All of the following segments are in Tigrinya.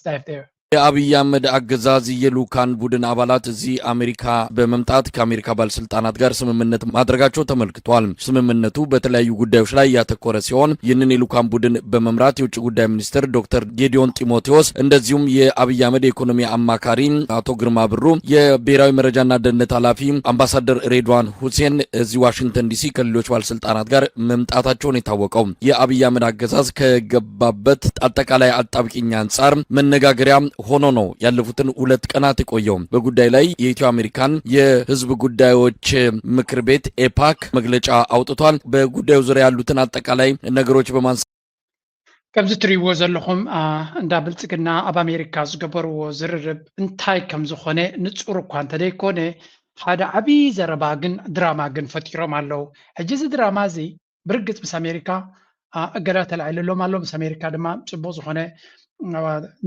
staff there. የአብይ አህመድ አገዛዝ የሉካን ቡድን አባላት እዚህ አሜሪካ በመምጣት ከአሜሪካ ባለስልጣናት ጋር ስምምነት ማድረጋቸው ተመልክቷል። ስምምነቱ በተለያዩ ጉዳዮች ላይ ያተኮረ ሲሆን ይህንን የሉካን ቡድን በመምራት የውጭ ጉዳይ ሚኒስትር ዶክተር ጌዲዮን ጢሞቴዎስ እንደዚሁም የአብይ አህመድ የኢኮኖሚ አማካሪ አቶ ግርማ ብሩ፣ የብሔራዊ መረጃና ደህንነት ኃላፊ አምባሳደር ሬድዋን ሁሴን እዚህ ዋሽንግተን ዲሲ ከሌሎች ባለስልጣናት ጋር መምጣታቸውን የታወቀው የአብይ አህመድ አገዛዝ ከገባበት አጠቃላይ አጣብቂኝ አንጻር መነጋገሪያ ሆኖ ነው ያለፉትን 2 ቀናት የቆየው። በጉዳይ ላይ የኢትዮ አሜሪካን የህዝብ ጉዳዮች ምክር ቤት ኤፓክ መግለጫ አውጥቷል። በጉዳዩ ዙሪያ ያሉትን አጠቃላይ ነገሮች በማንሳት ከምዚ ትሪዎ ዘለኹም እንዳ ብልጽግና ኣብ አሜሪካ ዝገበርዎ ዝርርብ እንታይ ከም ዝኾነ ንጹር እኳ እንተደይኮነ ሓደ ዓብይ ዘረባ ግን ድራማ ግን ፈጢሮም ኣለው። ሕጂ እዚ ድራማ እዚ ብርግጽ ምስ አሜሪካ እገዳ ተላዒልሎም ኣሎ። ምስ አሜሪካ ድማ ጽቡቕ ዝኾነ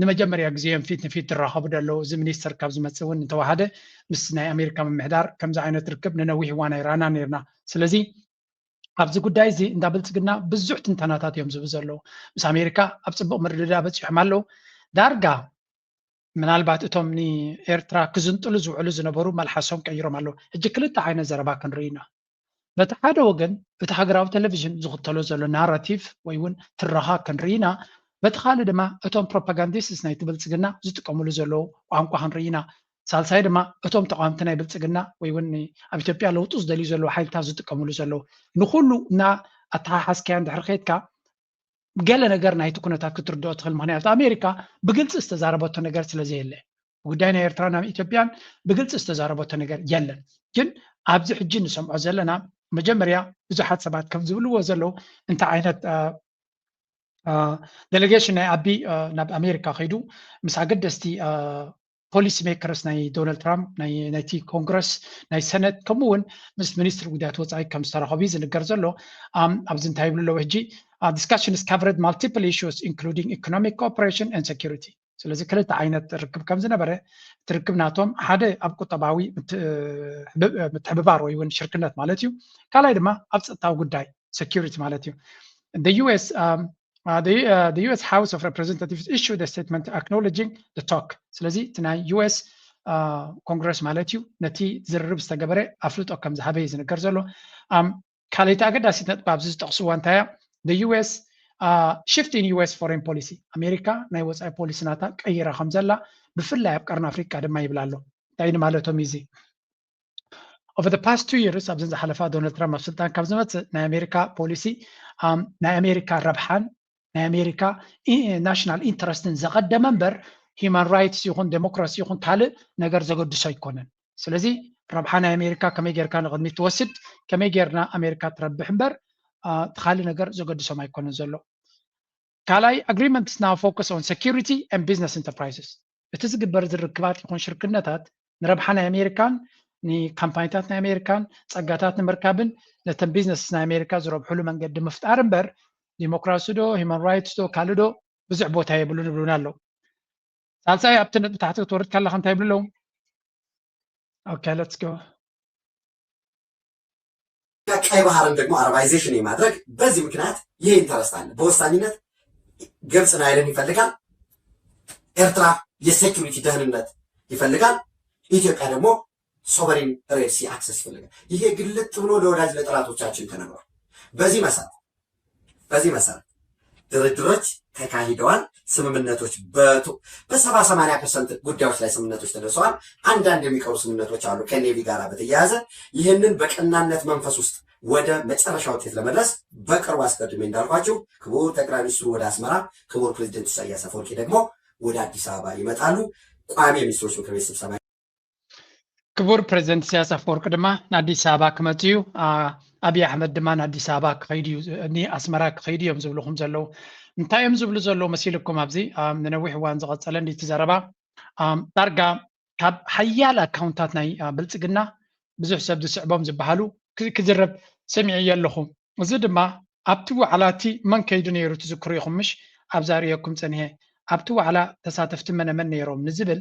ንመጀመርያ ግዜም ፊት ንፊት ትራኸቡ ደለው። እዚ ሚኒስተር ካብ ዝመጽእ እውን እንተዋሃደ ምስ ናይ አሜሪካ ምምሕዳር ከምዚ ዓይነት ርክብ ንነዊሕ እዋን ኣይረኣና ነርና። ስለዚ ኣብዚ ጉዳይ እዚ እንዳ ብልጽግና ብዙሕ ትንተናታት እዮም ዝህቡ ዘለው። ምስ አሜሪካ ኣብ ጽቡቕ ምርድዳ በፂሖም ኣለው። ዳርጋ ምናልባት እቶም ንኤርትራ ክዝንጥሉ ዝውዕሉ ዝነበሩ መልሓሶም ቀይሮም ኣለው። ሕጂ ክልተ ዓይነት ዘረባ ክንርኢ ኢና። በቲ ሓደ ወገን እቲ ሃገራዊ ቴሌቪዥን ዝኽተሎ ዘሎ ናራቲቭ ወይ እውን ትረኻ ክንርኢ ኢና። በቲ ካልእ ድማ እቶም ፕሮፓጋንዲስትስ ናይቲ ብልጽግና ዝጥቀምሉ ዘለዉ ቋንቋ ክንርኢ ኢና። ሳልሳይ ድማ እቶም ተቃዋምቲ ናይ ብልጽግና ወይ እውን ኣብ ኢትዮጵያ ለውጡ ዝደልዩ ዘለዉ ሓይልታት ዝጥቀምሉ ዘለዉ ንኩሉ እና ኣተሓሓዝካያ እንድሕር ከይድካ ገለ ነገር ናይቲ ኩነታት ክትርድኦ ትኽእል። ምክንያቱ ኣሜሪካ ብግልፂ ዝተዛረበቶ ነገር ስለዘየለ ጉዳይ ናይ ኤርትራ ናብ ኢትዮጵያን ብግልፂ ዝተዛረበቶ ነገር የለን። ግን ኣብዚ ሕጂ ንሰምዖ ዘለና መጀመርያ ብዙሓት ሰባት ከም ዝብልዎ ዘለዉ እንታይ ዓይነት ዴሌጌሽን ናይ ኣቢ ናብ ኣሜሪካ ከይዱ ምስ ኣገደስቲ ፖሊሲ ሜከርስ ናይ ዶናልድ ትራምፕ ናይቲ ኮንግረስ ናይ ሰነት ከምኡ እውን ምስ ሚኒስትር ጉዳያት ወፃኢ ከም ዝተረኸቡ ዝንገር ዘሎ። ኣብዚ እንታይ ይብሉ ኣለዉ ሕጂ ዲስካሽንስ ካቨርድ ማልቲፕል ኢሹስ ኢንክሉዲንግ ኢኮኖሚክ ኮኦፐሬሽን ኤንድ ሴኪሪቲ። ስለዚ ክልተ ዓይነት ርክብ ከም ዝነበረ እቲ ርክብ ናቶም ሓደ ኣብ ቁጠባዊ ምትሕብባር ወይ እውን ሽርክነት ማለት እዩ። ካልኣይ ድማ ኣብ ፀጥታዊ ጉዳይ ሴኪሪቲ ማለት እዩ። The US House of Representatives issued a statement acknowledging the talk. ስለዚ እቲ ናይ US ኮንግረስ ማለት እዩ ነቲ ዝርርብ ዝተገበረ ኣፍልጦ ከም ዝሃበ ዝንገር ዘሎ። ካልእቲ ኣገዳሲት ነጥቢ ኣብዚ ዝጠቕስዋ እንታይ እያ? the US shift in US foreign policy ኣሜሪካ ናይ ወፃኢ ፖሊሲ ናታ ቀይራ ከም ዘላ ብፍላይ ኣብ ቀርኒ ኣፍሪቃ ድማ ይብላ ኣሎ። እንታይ ንማለቶም እዚ over the past 2 years ኣብዘን ዝሓለፋ ዶናልድ ትራምፕ ኣብ ስልጣን ካብ ዝመፅእ ናይ ኣሜሪካ ፖሊሲ ናይ ኣሜሪካ ረብሓን ናይ ኣሜሪካ ናሽናል ኢንተረስትን ዘቐደመ እምበር ሂማን ራይትስ ይኹን ዴሞክራሲ ይኹን ካልእ ነገር ዘገድሶ ኣይኮነን። ስለዚ ረብሓ ናይ ኣሜሪካ ከመይ ጌርካ ንቅድሚት ትወስድ ከመይ ጌርና ኣሜሪካ ትረብሕ እምበር እቲ ካልእ ነገር ዘገድሶም ኣይኮነን ዘሎ። ካልኣይ agreements now focus on security and business enterprises. እቲ ዝግበር ዝርክባት ይኹን ሽርክነታት ንረብሓ ናይ ኣሜሪካን ንካምፓኒታት ናይ ኣሜሪካን ፀጋታት ንምርካብን ነተን ቢዝነስ ናይ ኣሜሪካ ዝረብሕሉ መንገዲ ምፍጣር እምበር ዲሞክራሲ ዶ ሂማን ራይትስ ዶ ካልእ ዶ ብዙሕ ቦታ የብሉን ይብሉና ኣለዉ። ሳልሳይ ኣብቲ ነጥቢ ታሕቲ ክትወርድ ከለካ እንታይ ይብሉ ኣለዉ? ኦኬ ሌትስ ጎ። ቀይ ባህርን ደግሞ አረባይዜሽን የማድረግ በዚህ ምክንያት ይሄ ኢንተረስት አለ። በወሳኝነት ግብፅን ኃይልን ይፈልጋል። ኤርትራ የሴኩሪቲ ደህንነት ይፈልጋል። ኢትዮጵያ ደግሞ ሶቨሪን ሬድ ሲ አክሰስ ይፈልጋል። ይሄ ግልጥ ብሎ ለወዳጅ ለጠላቶቻችን ተነግሯል። በዚህ መሰረት ድርድሮች ተካሂደዋል። ስምምነቶች በ70-80% ጉዳዮች ላይ ስምምነቶች ተደርሰዋል። አንዳንድ የሚቀሩ ስምምነቶች አሉ ከኔቪ ጋር በተያያዘ። ይህንን በቀናነት መንፈስ ውስጥ ወደ መጨረሻ ውጤት ለመድረስ በቅርቡ አስቀድሜ እንዳልኳችሁ ክቡር ጠቅላይ ሚኒስትሩ ወደ አስመራ፣ ክቡር ፕሬዚደንት ኢሳያስ አፈወርቂ ደግሞ ወደ አዲስ አበባ ይመጣሉ። ቋሚ የሚኒስትሮች ምክር ቤት ስብሰባ ክቡር ፕሬዚደንት ኢሳያስ አፈወርቂ ድማ ንአዲስ አበባ ክመፁ እዩ። አብይ አሕመድ ድማ ንአዲስ አበባ ክኸይዱ ኣስመራ ክኸይዱ እዮም ዝብልኩም ዘለው እንታይ እዮም ዝብሉ ዘለው መሲልኩም? ኣብዚ ንነዊሕ እዋን ዝቐፀለ እንዲቲ ዘረባ ዳርጋ ካብ ሓያል ኣካውንታት ናይ ብልፅግና ብዙሕ ሰብ ዝስዕቦም ዝበሃሉ ክዝረብ ሰሚዐ ኣለኹ። እዚ ድማ ኣብቲ ዋዕላቲ መን ከይዱ ነይሩ ትዝክሩ ኢኹም ምሽ ኣብዛ ርአኩም ፀኒሐ ኣብቲ ዋዕላ ተሳተፍቲ መነመን ነይሮም ንዝብል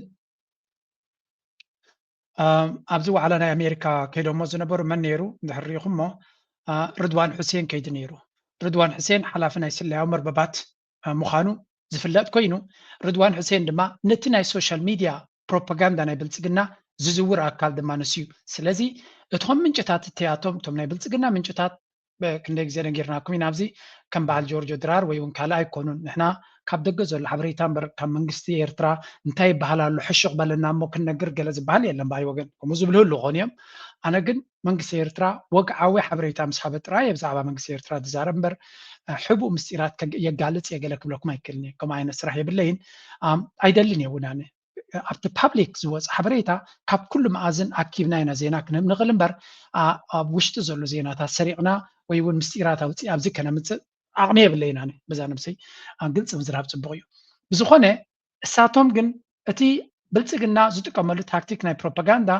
ኣብዚ ዋዕላ ናይ ኣሜሪካ ከይዶሞ ዝነበሩ መን ነይሩ እንድሕር ሪኢኹሞ ርድዋን ሁሴን ከይዲ ነይሩ። ርድዋን ሁሴን ሓላፊ ናይ ስለያዊ መርበባት ምዃኑ ዝፍለጥ ኮይኑ ርድዋን ሕሴን ድማ ነቲ ናይ ሶሻል ሚድያ ፕሮፓጋንዳ ናይ ብልጽግና ዝዝውር ኣካል ድማ ንስዩ ስለዚ እቶም ምንጭታት እትያቶም እቶም ናይ ብልጽግና ምንጭታት ክንደይ ግዜ ነጊርናኩም ኢና ኣብዚ ከም በዓል ጆርጆ ድራር ወይ እውን ካልእ ኣይኮኑን ንሕና ካብ ደገ ዘሎ ሓበሬታ እምበር ካብ መንግስቲ ኤርትራ እንታይ ይበሃል ኣሎ ሕሹቕ በለና እሞ ክንነግር ገለ ዝበሃል የለን ባይ ወገን ከምኡ ዝብልህሉ ኾኑ እዮም ኣነ ግን መንግስቲ ኤርትራ ወግዓዊ ሓበሬታ ምስ ሃበ ጥራይ ብዛዕባ መንግስቲ ኤርትራ ትዛረብ እምበር ሕቡእ ምስጢራት የጋልፅ የገለ ክብለኩም ኣይክእልን እየ ከምኡ ዓይነት ስራሕ የብለይን ኣይደልን እየ እውን ኣነ ኣብቲ ፓብሊክ ዝወፅ ሓበሬታ ካብ ኩሉ መኣዝን ኣኪብና ኢና ዜና ክንህብ ንኽእል እምበር ኣብ ውሽጢ ዘሎ ዜናታት ሰሪቕና ወይ እውን ምስጢራት ኣውፅእ ኣብዚ ከነምፅእ ዓቕሚ የብለይን ኣነ በዛ ነብሰይ ግልፂ ምዝራብ ፅቡቅ እዩ ብዝኾነ እሳቶም ግን እቲ ብልፅግና ዝጥቀመሉ ታክቲክ ናይ ፕሮፓጋንዳ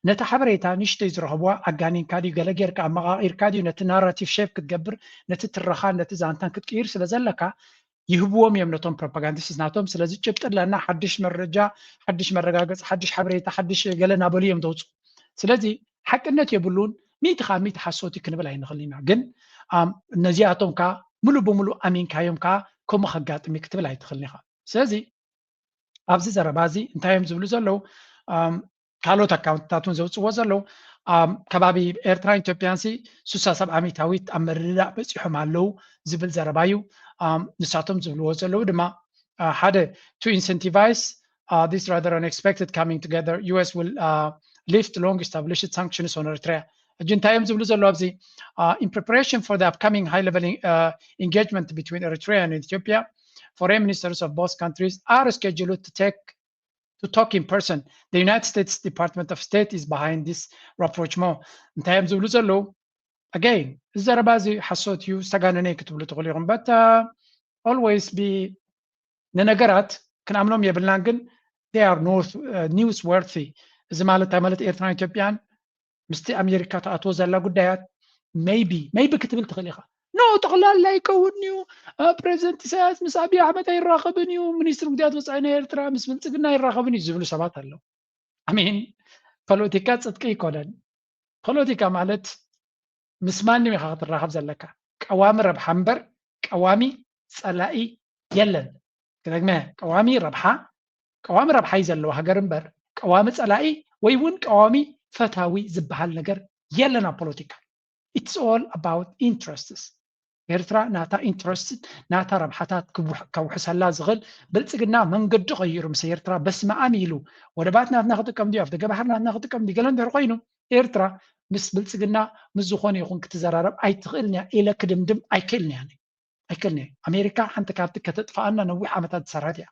ነቲ ሓበሬታ ንሽተይ ዝረኸብዋ ኣጋኒንካ ድዩ ገለ ጌርካ ኣመቓቒርካ ድዩ ነቲ ናራቲቭ ሼፕ ክትገብር ነቲ ትረኻ ነቲ ዛንታን ክትቅይር ስለ ዘለካ ይህብዎም እዮም ነቶም ፕሮፓጋንዲስት ናቶም ስለዚ ጭብጥ ኣለና ሓድሽ መረጃ ሓድሽ መረጋገፂ ሓድሽ ሓበሬታ ሓድሽ ገለ ናበሉ እዮም ተውፁ ስለዚ ሓቅነት የብሉን ሚእቲ ከዓ ሚእቲ ሓሶት ክንብል ኣይንኽእል ኢና ግን እነዚኣቶም ከዓ ሙሉእ ብሙሉእ ኣሚንካዮም ከዓ ከምኡ ከጋጥም ክትብል ኣይትኽእልን ኢኻ ስለዚ ኣብዚ ዘረባ እዚ እንታይ እዮም ዝብሉ ዘለው ካልኦት ኣካውንትታት እውን ዘውፅዎ ዘለው ከባቢ ኤርትራን ኢትዮጵያን 67 ዓመታዊት ኣብ መርዳእ በፂሖም ኣለው ዝብል ዘረባ እዩ ንሳቶም ዝብልዎ ዘለው ድማ ሓደ to incentivize this rather unexpected coming together US will lift long established sanctions on Eritrea እንታይ እዮም ዝብሉ ዘለው ኣብዚ in preparation for the upcoming high level engagement between Eritrea and Ethiopia foreign ministers of both countries are scheduled to talk in person. The United States Department of State is behind this rapprochement. እንታይ እዮም ዝብሉ ዘለው again ዘረባ እዚ ሓሶት እዩ ዝተጋነነ ክትብሉ ትኽእሉ ኢኹም but always be ንነገራት ክንኣምኖም የብልናን ግን they are newsworthy እዚ ማለት ኤርትራን ኢትዮጵያን ምስቲ ኣሜሪካ ተኣትዎ ዘላ ጉዳያት maybe ክትብል ትኽእል ኢኻ ኖ ጠቕላላ ይከውን እዩ ፕሬዚደንት ኢሳያስ ምስ ኣብይ ኣሕመድ ኣይራኸብን እዩ ሚኒስትር ጉዳያት ወፃኢ ናይ ኤርትራ ምስ ብልፅግና ኣይራኸብን እዩ ዝብሉ ሰባት ኣለው ኣሚን ፖለቲካ ፅድቂ ይኮነን ፖለቲካ ማለት ምስ ማንም ኢኻ ክትራኸብ ዘለካ ቀዋሚ ረብሓ እምበር ቀዋሚ ፀላኢ የለን ክደግመ ቀዋሚ ረብሓ እዩ ዘለዎ ሃገር እምበር ቀዋሚ ፀላኢ ወይ እውን ቀዋሚ ፈታዊ ዝበሃል ነገር የለን ኣብ ፖለቲካ it's all about interests ኤርትራ ናታ ኢንትረስት ናታ ረብሓታት ከውሕሰላ ዝኽእል ብልፅግና መንገዲ ቀይሩ ምስ ኤርትራ በስመኣም ኢሉ ወደባት ናትና ክጥቀም ድዩ ኣፍደገ ባሕር ናትና ክጥቀም ድዩ ገለ እንድሕር ኮይኑ ኤርትራ ምስ ብልፅግና ምስ ዝኾነ ይኹን ክትዘራረብ ኣይትኽእልን እያ ኢለ ክድምድም ኣይክእልን እያ ኣሜሪካ ሓንቲ ካብቲ ከተጥፋኣና ነዊሕ ዓመታት ዝሰርሐት እያ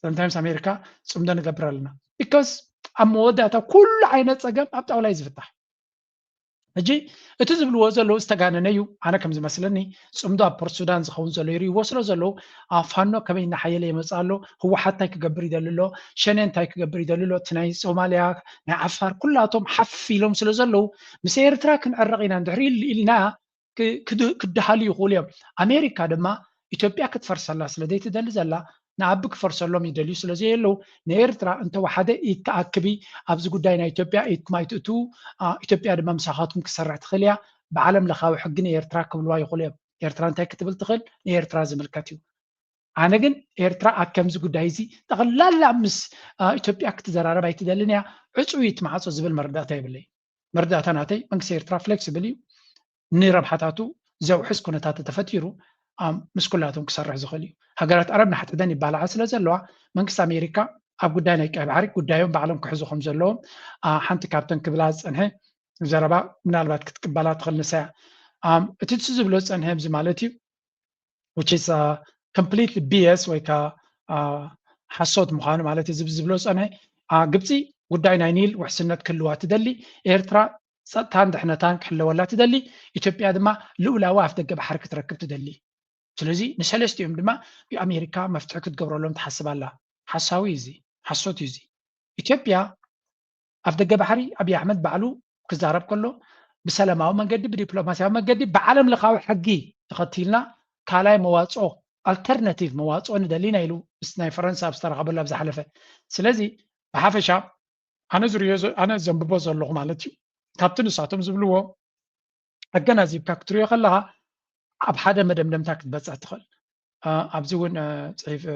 sometimes ኣሜሪካ ፅምዶ ንገብር ኣለና because ኣብ መወዳእታ ኩሉ ዓይነት ፀገም ኣብ ጣውላ እዩ ዝፍታሕ ሕጂ እቲ ዝብልዎ ዘለው ዝተጋነነ እዩ ኣነ ከም ዝመስለኒ ፅምዶ ኣብ ፖርት ሱዳን ዝኸውን ዘሎ ይርይዎ ስለ ዘለው ፋኖ ከመይ እናሓየለ ይመፅእ ኣሎ ህወሓት እንታይ ክገብር ይደሊ ኣሎ ሸነ እንታይ ክገብር ይደሊ ኣሎ እቲ ናይ ሶማልያ ናይ ዓፋር ኩላቶም ሓፍ ኢሎም ስለ ዘለው ምስ ኤርትራ ክንዕረቕ ኢና እንድሕሪ ኢልና ክደሃሉ ይኽእሉ እዮም ኣሜሪካ ድማ ኢትዮጵያ ክትፈርሰላ ስለዘይትደሊ ዘላ ንዓቢ ክፈርሰሎም ይደልዩ ስለዘየለው ንኤርትራ እንተወሓደ ኢትከኣክቢ ኣብዚ ጉዳይ ናይ ኢትዮጵያ ኢትማይትእቱ ኢትዮጵያ ድማ ምሳኻትኩም ክሰርሕ ትኽእል እያ ብዓለም ለኻዊ ሕጊ ንኤርትራ ክብልዋ ይኽእሉ እዮም ኤርትራ እንታይ ክትብል ትኽእል ንኤርትራ ዝምልከት እዩ ኣነ ግን ኤርትራ ኣብ ከምዚ ጉዳይ እዚ ጠቕላላ ምስ ኢትዮጵያ ክትዘራረብ ኣይትደልን እያ ዕፁዊት ማዕፆ ዝብል መረዳእታ የብለይ መረዳእታ ናተይ መንግስቲ ኤርትራ ፍሌክሲብል እዩ ንረብሓታቱ ዘውሕዝ ኩነታት ተፈጢሩ ምስ ኩላቶም ክሰርሕ ዝኽእል እዩ ሃገራት ዓረብ ንሓትደን ይባልዓ ስለ ዘለዋ መንግስቲ ኣሜሪካ ኣብ ጉዳይ ናይ ቀይ ባሕሪ ጉዳዮም ባዕሎም ክሕዙ ከም ዘለዎም ሓንቲ ካብተን ክብላ ዝፀንሐ ዘረባ ምናልባት ክትቅበላ ትኽእል ንሳ እቲ ዝብሎ ዝፀንሐ ብዚ ማለት እዩ which is completely BS ወይ ከዓ ሓሶት ምዃኑ ማለት እዩ ዝብሎ ዝፀንሐ ግብፂ ጉዳይ ናይ ኒል ውሕስነት ክህልዋ ትደሊ ኤርትራ ፀጥታን ድሕነታን ክሕለወላ ትደሊ ኢትዮጵያ ድማ ልኡላዊ ኣፍ ደገ ባሕሪ ክትረክብ ትደሊ ስለዚ ንሰለስቲኦም ድማ ኣሜሪካ መፍትሒ ክትገብረሎም ትሓስብ ኣላ ሓሳዊ እዚ ሓሶት እዩ እዚ ኢትዮጵያ ኣፍ ደገ ባሕሪ ኣብይ ኣሕመድ ባዕሉ ክዛረብ ከሎ ብሰላማዊ መንገዲ ብዲፕሎማስያዊ መንገዲ ብዓለም ለኻዊ ሕጊ ተኸቲልና ካልኣይ መዋፅኦ ኣልተርናቲቭ መዋፅኦ ንደሊና ኢሉ ናይ ፈረንሳ ኣብ ዝተረኸበሉ ኣብ ዝሓለፈ ስለዚ ብሓፈሻ ኣነ ዘንብቦ ዘለኹ ማለት እዩ ካብቲ ንሳቶም ዝብልዎ ኣገናዚብካ ክትሪኦ ከለኻ ኣብ ሓደ መደምደምታ ክትበፅሕ ትኽእል أبزون صيف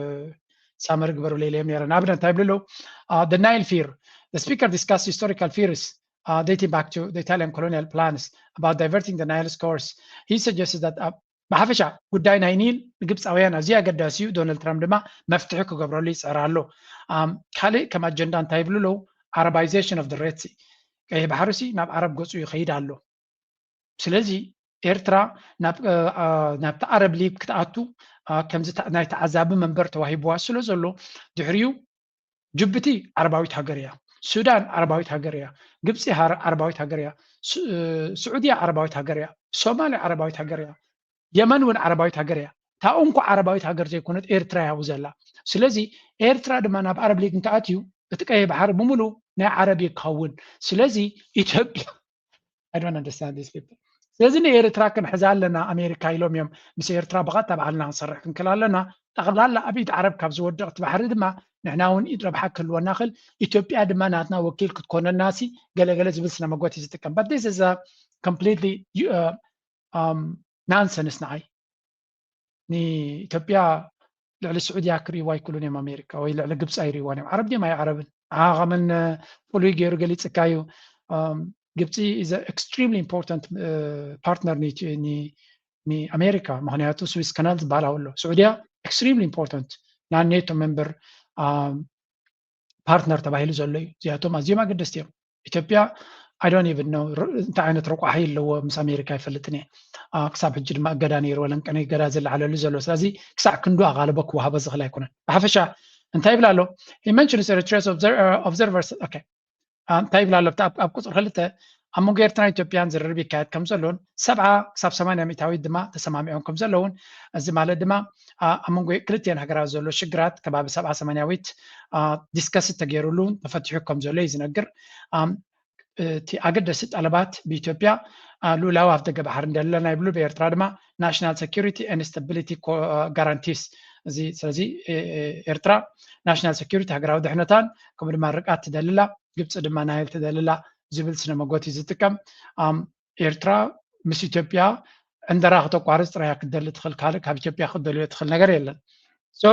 سامر قبروا ليلهم يرى نابنا تايبلو the Nile fear. The speaker discussed historical fears dating back to the Italian colonial plans about diverting the Nile's course. He suggested that بحفشة قداي ناينيل ግብፃውያን أزي أقداسيو دونالد ترامب دما مفتحك قبروا لي سأرالو خالي كما أجندة تايبلو Arabization of the Red Sea. كأي بحرسي ناب عرب قصو يخيد علو. سلزي إيرترا ناب عرب ليب كتاتو كم زت نايت عذاب منبر توهيبوا سلزلو دحريو جبتي عرباويت هاجريا السودان عرباويت هاجريا قبسي عرباويت هاجريا سعودية عرباويت هاجريا صومالي عرباويت هاجريا يمن ون عرباويت هاجريا تاونكو عرباويت هاجر زي كونت إيرترا يوزلا سلزي إيرترا دما ناب عرب ليب كتاتيو بتكاي بحر بمولو نا عربي كون سلزي إثيوبيا I don't understand these people. سلازن إيرترا كن حزال لنا أمريكا يلوم يوم مس إيرترا بغات تبع لنا نصرح كن كلا لنا تغلال لا أبيد عرب كابز ودقت بحر دما نحناون إدرب حكل وناخل إثيوبيا دما ناتنا وكيل كتكون الناسي قال زبسنا مقوتي زتكم but this is a completely nonsense نعي ني إثيوبيا لعل السعودية كري واي كلون يوم أمريكا ولا لعل قبس أيري وانيم عرب دي ما يعرب من فلوي جيرو قالي تسكايو Gibsi is an extremely important partner ni America. مهنياتو Swiss canals بالاولو. سعودية extremely important. نان NATO member partner تبعي لزولي. زياتو ما زي ما قدستيهم. إثيوبيا I don't even know. أنت عينت رقوا حي اللي هو مس أمريكا يفلتني. كسب الجد ما قدانير ولا كأني قدازل على لزولو. سازي كسع كندوا غالبك وهذا زغلا يكون. بحفشة. أنت يبلا له. He mentions Eritrea's observers. Okay. طيب لا لبتاب أبكر خلته أمو غيرتنا إثيوبيان زرر بيكاد كم زلون 7 كسب 8 ميتاوي دما تسمع كم زلون الزمالة دما أمو غير كلتين هجرا زلو شجرات كباب 7 8 ويت ديسكاس تغيرولون تفتحوا كم زلو يزنقر تي أقد ست علبات بإثيوبيا لولا وافد جبهر ندلنا يبلو بإيرترا دما national security and stability guarantees زي سلزي إيرترا national security هجرا ودحنتان كم دما رقات تدللا ግብጽ ድማ ናይል ተደልላ ዝብል ስነ መጎቲ ዝጥቀም ኤርትራ ምስ ኢትዮጵያ እንደራ ከተቋርጽ ጥራያ ክደል ትኽል ካለ ካብ ኢትዮጵያ ክደል ትኽል ነገር የለን so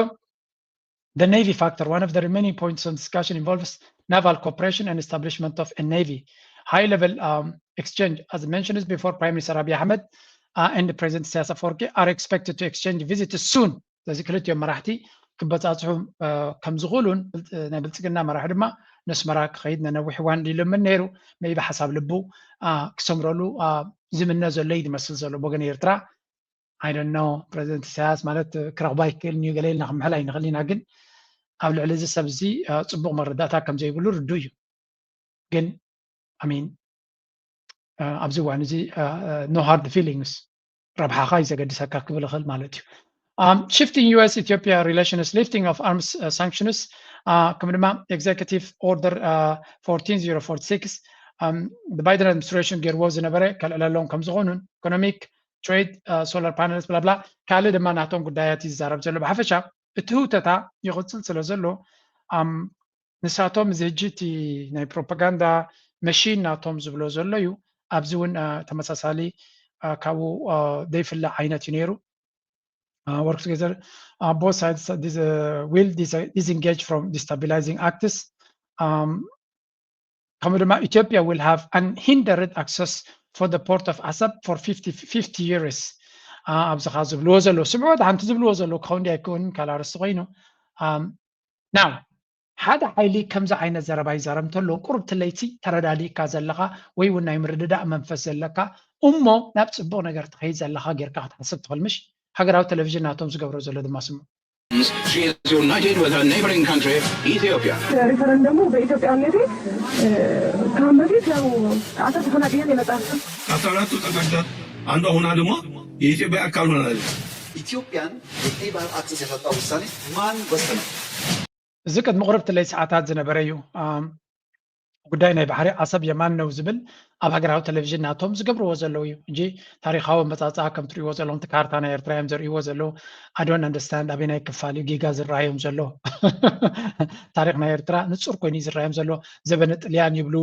the navy factor one of the remaining points on discussion involves naval cooperation and establishment of a navy high level exchange as mentioned before Prime Minister Abiy Ahmed and the President Isaias Afwerki are expected to exchange visitors soon ስለዚህ ክልቲኦም መራሕቲ ክበጻጽሑ ከም ዝኽእሉን ናይ ብልጽግና መራሒ ድማ نسمرا خيدنا نوح وان لي لمن نيرو ما يبقى حساب لبو كسمرلو زمنا زليد مسل زلو بوغن يرترا I don't know President Isaias مالت كرغباي كل نيو قليل نخم حلاي نخلينا قن أو العليز السبزي صبوغ مرداتا كم زي يقولوا ردويو قن I mean أبزو وانزي no hard feelings ربحا خايزة قد ساكاك بالخل مالتيو shifting US-Ethiopia relations, lifting of arms sanctions, Executive Order 14046, the Biden administration gear was in a very long economic, trade, solar panels, blah blah. كالي دما نعطون قدايات الزارب زلو بحفشة بتهو تتا يغطل سلو نساتهم زيجيتي ناي بروباغندا ماشين نعطهم زبلو زلو يو أبزون تمساسالي كاو ديف الله عينة نيرو work together. Both sides will disengage from destabilizing actors. Ethiopia will have unhindered access for the port of Assab for 50 years. Now, هذا حيلي كم زعينا زرباي زرمتلو قرب تليتي تردالي كازلقا ويونا يمرددا منفس لك أمو نفس بو نجر تخيز لها غير كحت حسب تغلمش هاجراو تلفزيون ناتوم زغبرو زلو دماسمو. She is united with her neighboring country, Ethiopia. referendumu በኢትዮጵያ ነሪ ካምበሪት ያው አጣጥ ሆና ዲያን ይመጣል አጣራቱ ተቀደት አንዱ ሆና ደግሞ የኢትዮጵያ አካል ሆናለች ኢትዮጵያን የቀይ ባህር አክሰስ የሰጠው ውሳኔ ማን ወሰነ? ዝቅት መቅረብት ላይ ሰዓታት ዝነበረዩ ጉዳይ ናይ ባሕሪ ዓሰብ የማን ነው ዝብል ኣብ ሃገራዊ ቴሌቪዥን ናቶም ዝገብርዎ ዘለዉ እዩ እንጂ ታሪኻዊ መጻጽዓ ከም ትሪእዎ ዘለኹም እቲ ካርታ ናይ ኤርትራ እዮም ዘርእይዎ ዘለዉ I don't understand ኣበይ ናይ ክፋል እዩ ጌጋ ዝረኣዮም ዘሎ ታሪክ ናይ ኤርትራ ንጹር ኮይኑ ዝረኣዮም ዘሎ ዘበነ ጥልያን ይብሉ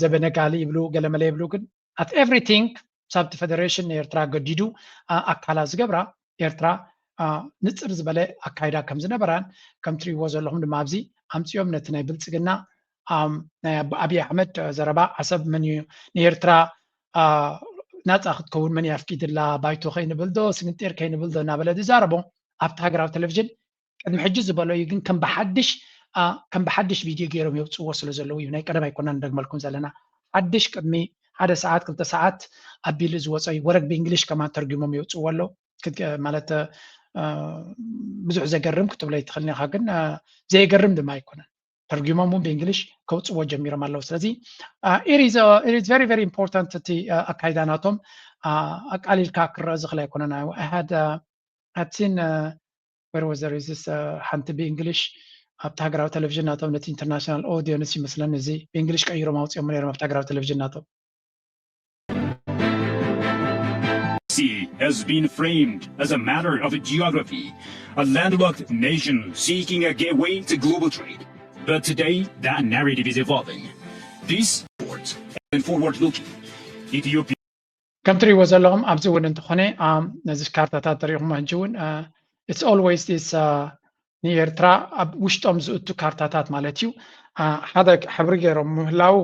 ዘበነ ጋሊ ይብሉ ገለመለ ይብሉ ግን at everything ሳብቲ ፌደሬሽን ኤርትራ ገዲዱ ኣካላ ዝገብራ ኤርትራ ንጽር ዝበለ ኣካይዳ ከም ዝነበራን ከም ትሪእዎ ዘለኹም ድማ ኣብዚ ኣምፂኦም ነቲ ናይ ብልፅግና ናይ ኣብይ ኣሕመድ ዘረባ ዓሰብ መን እዩ ንኤርትራ ናፃ ክትከውን መን ያፍቂድላ ባይቶ ከይንብል ዶ ስግንጤር ከይንብል ዶ እናበለ ዝዛረቦ ኣብቲ ሃገራዊ ቴሌቭዥን ቅድሚ ሕጂ ዝበሎ እዩ ግን ከም ብሓድሽ ቪድዮ ገይሮም የውፅዎ ስለ ዘለዉ እዩ ናይ ቀደም ኣይኮነን እንደግመልኩም ዘለና ሓድሽ ቅድሚ 1 ሰዓት 2 ሰዓት ኣቢሉ ዝወፀ እዩ ወረድ ብእንግሊሽ ከማ ተርጊሞም የውፅዎ ኣሎ ማለት ብዙሕ ዘገርም ክትብሎ ይትኽእል ኢኻ ግን ዘይገርም ድማ ኣይኮነን ተርጊሞም ብእንግሊሽ ከውፅዎ ጀሚሮም ኣለዉ ስለዚ it is very very important እቲ ኣካይዳ ናቶም ኣቃሊልካ ክረአ ዝኽእል ኣይኮነን I had seen where was there is this ሓንቲ ብእንግሊሽ ኣብቲ ሃገራዊ ቴሌቭዥን ናቶም ነቲ ኢንተርናሽናል ኦዲየንስ ይመስለኒ እዚ ብእንግሊሽ ቀይሮም ኣውፅኦም ነይሮም ኣብቲ ሃገራዊ ቴሌቭዥን ናቶም has been framed as a matter of geography, a landlocked nation seeking a gateway to global trade. But today, that narrative is evolving. This forward and forward-looking Ethiopia. ከም ትሪእዎ ዘለኹም ኣብዚ እውን እንተኾነ ነዚ ካርታታት ትሪኢኹም ሕጂ እውን it's always this ንኤርትራ ኣብ ውሽጦም ዝእቱ ካርታታት ማለት እዩ ሓደ ሕብሪ ገይሮም ምህላው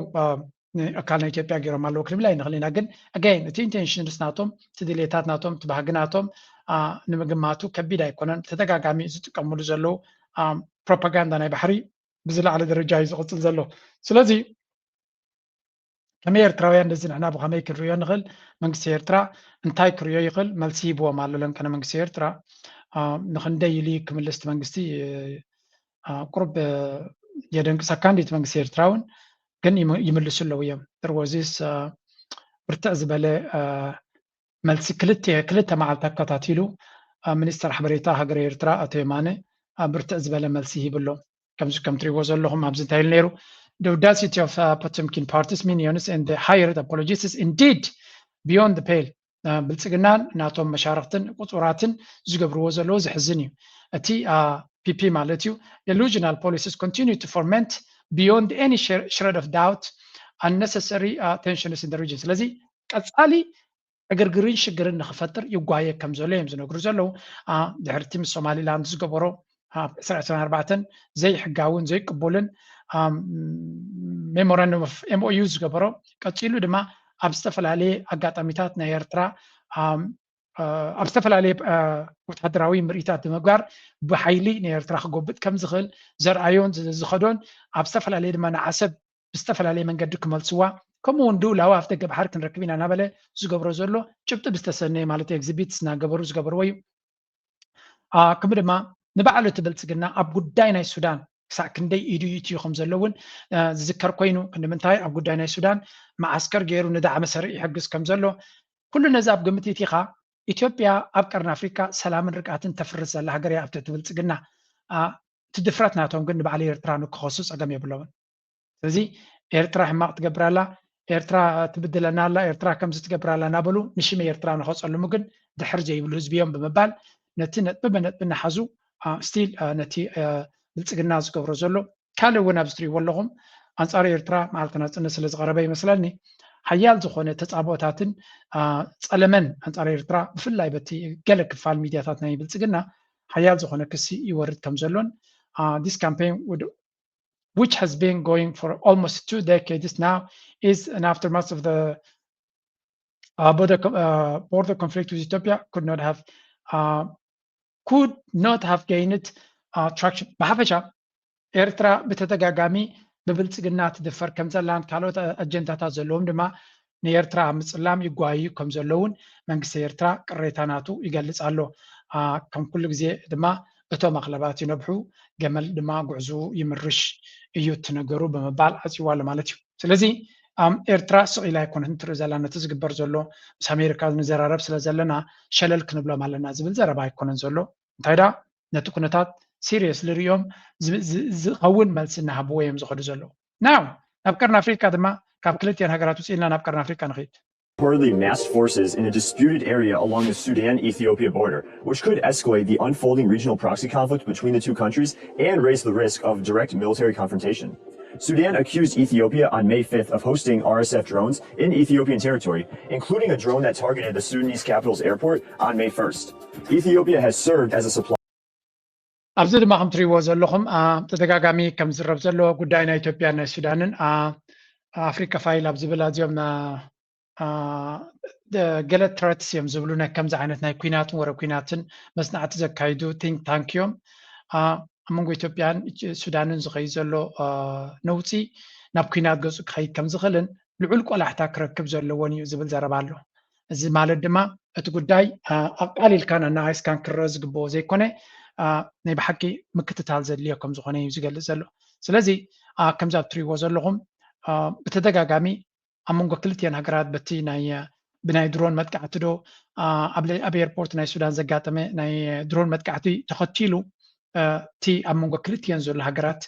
ኣካል ናይ ኢትዮጵያ ገይሮም ኣለዎ ክንብል ኣይንኽእል ኢና ግን ኣጋይን እቲ ኢንቴንሽንስ ናቶም እቲ ድሌታት ናቶም እቲ ባህጊ ናቶም ንምግማቱ ከቢድ ኣይኮነን ተደጋጋሚ ዝጥቀምሉ ዘለዉ ፕሮፓጋንዳ ናይ ባሕሪ ብዝለዓለ ደረጃ እዩ ዝቕፅል ዘሎ ስለዚ ከመይ ኤርትራውያን ነዚ ንሕና ብኸመይ ክንሪዮ ንኽእል መንግስቲ ኤርትራ እንታይ ክርዮ ይኽእል መልሲ ሂብዎም ኣሎ ለንከነ መንግስቲ ኤርትራ ንክንደይ ኢሉ ክምልስ እቲ መንግስቲ ቁርብ የደንቅሰካ እንዴት መንግስቲ ኤርትራ እውን ግን ይምልሱ ኣለዉ እዮም ድርወዚስ ብርትዕ ዝበለ መልሲ ክልተ መዓልቲ ኣከታቲሉ ሚኒስተር ሓበሬታ ሃገር ኤርትራ ኣቶ የማነ ብርትዕ ዝበለ መልሲ ይሂብሎ ከም ትሪእዎ ዘለኹም ኣብዚ እንታይ ኢሉ ነይሩ the audacity of Potemkin parties minions and the hired apologists indeed beyond the pale ብልፅግናን ናቶም መሻርክትን ቁፁራትን ዝገብርዎ ዘለዉ ዝሕዝን እዩ እቲ ፒፒ ማለት እዩ delusional policies continue to ferment beyond any shred of doubt unnecessary tensions in the region ስለዚ ቀፃሊ እግርግርን ሽግርን ንኽፈጥር ይጓየ ከም ዘሎ እዮም ዝነግሩ ዘለዉ ድሕርቲ ምስ ሶማሊላንድ ዝገበሮ 24 ዘይሕጋውን ዘይቅቡልን ሜሞራንደም ኦፍ ኤምኦዩ ዝገበሮ ቀፂሉ ድማ ኣብ ዝተፈላለየ ኣጋጣሚታት ናይ ኤርትራ ኣብ ዝተፈላለየ ወታደራዊ ምርኢታት ብምግባር ብሓይሊ ንኤርትራ ክጎብጥ ከም ዝኽእል ዘርኣዮን ዝኸዶን ኣብ ዝተፈላለየ ድማ ንዓሰብ ብዝተፈላለየ መንገዲ ክመልስዋ ከምኡ እውን ድውላዊ ኣፍ ደገ ባሕሪ ክንረክብ ኢና እናበለ ዝገብሮ ዘሎ ጭብጢ ብዝተሰነየ ማለት ኤግዚቢትስ እናገበሩ ዝገበርዎ እዩ ከምኡ ድማ ንባዕሉ እቲ ብልፅግና ኣብ ጉዳይ ናይ ሱዳን ክሳዕ ክንደይ ኢዱ ይእትዩ ከም ዘሎ እውን ዝዝከር ኮይኑ ንምንታይ ኣብ ጉዳይ ናይ ሱዳን ማዓስከር ገይሩ ንዳዕመ ሰሪዕ ይሕግዝ ከም ዘሎ ኩሉ ነዚ ኣብ ግምት እቲኻ ኢትዮጵያ ኣብ ቀርኒ ኣፍሪካ ሰላምን ርግኣትን ተፍርስ ዘላ ሃገር እያ ኣብ ትሕቲ ብልፅግና እቲ ድፍረት ናቶም ግን ንባዕሊ ኤርትራ ንክኸሱ ፀገም የብሎምን ስለዚ ኤርትራ ሕማቕ ትገብራላ ኤርትራ ትብድለና ኣላ ኤርትራ ከምዚ ትገብራላ እናበሉ ንሽመ ኤርትራ ንኸፀልሙ ግን ድሕር ዘይብሉ ህዝቢ እዮም ብምባል ነቲ ነጥቢ በነጥቢ እናሓዙ ስቲል ነቲ ብልፅግና ዝገብሮ ዘሎ ካልእ እውን ኣብ ዝትሪእዎ ኣለኹም ኣንፃር ኤርትራ መዓልቲ ናፅነት ስለ ዝቐረበ ይመስለኒ ሓያል ዝኾነ ተፃቦታትን ፀለመን ኣንፃር ኤርትራ ብፍላይ በቲ ገለ ክፋል ሚድያታት ናይ ብልፅግና ሓያል ዝኾነ ክሲ ይወርድ ከም ዘሎን this campaign which has been going for almost 2 decades now is an aftermath of the border conflict with Ethiopia could not have gained traction ብሓፈሻ ኤርትራ ብተደጋጋሚ ብብልፅግና ትድፈር ከም ዘላን ካልኦት ኣጀንዳታት ዘለዎም ድማ ንኤርትራ ምፅላም ይጓዩ ከም ዘለውን መንግስቲ ኤርትራ ቅሬታ ናቱ ይገልፅ ኣሎ ከም ኩሉ ግዜ ድማ እቶም ኣኽለባት ይነብሑ ገመል ድማ ጉዕዙ ይምርሽ እዩ ትነገሩ ብምባል ዓፂዋ ኣሎ ማለት እዩ ስለዚ ኤርትራ ስቂላ ኣይኮነት ንትርኢ ዘለና ነቲ ዝግበር ዘሎ ምስ ኣሜሪካ ንዘራረብ ስለ ዘለና ሸለል ክንብሎም ኣለና ዝብል ዘረባ ኣይኮነን ዘሎ እንታይ ዳ ነቲ ኩነታት seriously ሪኦም ዝኸውን መልሲ እናሃብዎ እዮም ዝኸዱ ዘለዉ ናው ናብ ቀርኒ ኣፍሪካ ድማ ካብ ክልቲአን ሃገራት ውፅኢልና ናብ ቀርኒ ኣፍሪካ ንኸይድ Reportedly massed forces in a disputed area along the Sudan-Ethiopia border, which could escalate the unfolding regional proxy conflict between the two countries and raise the risk of direct military confrontation. Sudan accused Ethiopia on May 5th of hosting RSF drones in Ethiopian territory, including a drone that targeted the Sudanese capital's airport on May 1st. Ethiopia has served as a supply. ኣብዚ ድማ ከም ትሪእዎ ዘለኹም ተደጋጋሚ ከም ዝረብ ዘሎ ጉዳይ ናይ ኢትዮጵያ ናይ ሱዳንን ኣፍሪካ ፋይል ኣብ ዝብል ኣዝዮም ገለ ትረትስ እዮም ዝብሉ ናይ ከምዚ ዓይነት ናይ ኩናትን ወረ ኩናትን መስናዕቲ ዘካይዱ ቲንክ ታንክ እዮም ኣብ መንጎ ኢትዮጵያን ሱዳንን ዝኸይድ ዘሎ ነውፂ ናብ ኩናት ገፁ ክኸይድ ከም ዝኽእልን ልዑል ቆላሕታ ክረክብ ዘለዎን እዩ ዝብል ዘረባ ኣሎ እዚ ማለት ድማ እቲ ጉዳይ ኣቃሊልካን ኣናሃይስካን ክረአ ዝግብኦ ዘይኮነ ናይ ብሓቂ ምክትታል ዘድልዮ ከም ዝኾነ እዩ ዝገልጽ ዘሎ ስለዚ ከምዚ ኣብ ትሪእዎ ዘለኹም ብተደጋጋሚ ኣብ መንጎ ክልቲአን ሃገራት በቲ ብናይ ድሮን መጥቃዕቲ ዶ ኣብ ኤርፖርት ናይ ሱዳን ዘጋጠመ ናይ ድሮን መጥቃዕቲ ተኸቲሉ እቲ ኣብ መንጎ ክልቲአን ዘሎ ሃገራት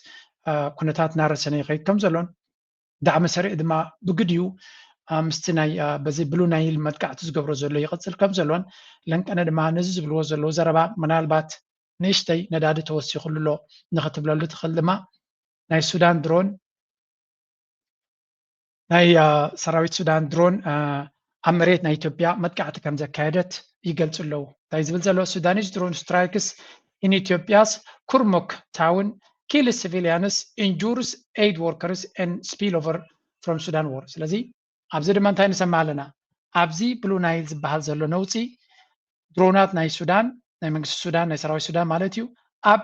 ኩነታት ናረሰነ ይኸይድ ከም ዘሎን ዳዕመ ሰሪዕ ድማ ብግድዩ ምስቲ ናይ በዚ ብሉ ናይል መጥቃዕቲ ዝገብሮ ዘሎ ይቕፅል ከም ዘሎን ለንቀነ ድማ ነዚ ዝብልዎ ዘለዎ ዘረባ ምናልባት ንእሽተይ ነዳዲ ተወሲኹሉ ንኽትብለሉ ትኽእል ድማ ናይ ሱዳን ድሮን ናይ ሰራዊት ሱዳን ድሮን ኣብ መሬት ናይ ኢትዮጵያ መጥቃዕቲ ከም ዘካየደት ይገልጹ ኣለዉ እንታይ ዝብል ዘሎ ሱዳኒስ ድሮን ስትራይክስ in Ethiopia's Kurmuk town kills civilians, injures aid workers and spill over from Sudan war. ስለዚ ኣብዚ ድማ እንታይ ንሰማ ኣለና ኣብዚ ብሉ ናይል ዝበሃል ዘሎ ነውፂ ድሮናት ናይ ሱዳን ናይ መንግስቲ ሱዳን ናይ ሰራዊት ሱዳን ማለት እዩ ኣብ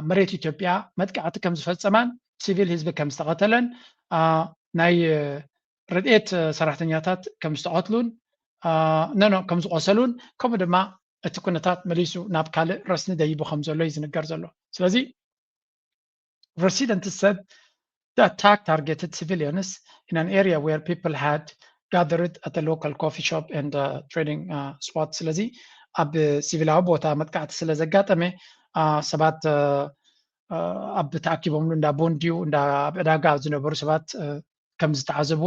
መሬት ኢትዮጵያ መጥቃዕቲ ከም ዝፈፀማን ሲቪል ህዝቢ ከም ዝተቐተለን ናይ ረድኤት ሰራሕተኛታት ከም ዝተቐትሉን ከም ዝቆሰሉን ከምኡ ድማ እቲ ኩነታት መሊሱ ናብ ካልእ ረስኒ ደይቡ ከም ዘሎ እዩ ዝንገር ዘሎ ስለዚ residents said the attack targeted civilians in an area where people had gathered at a local coffee shop and trading spot ስለዚ ኣብ ሲቪላዊ ቦታ መጥቃዕቲ ስለ ዘጋጠመ ሰባት ኣብ ተኣኪቦምሉ እንዳ ቦንዲዩ እንዳ ዕዳጋ ዝነበሩ ሰባት ከም ዝተዓዘቡ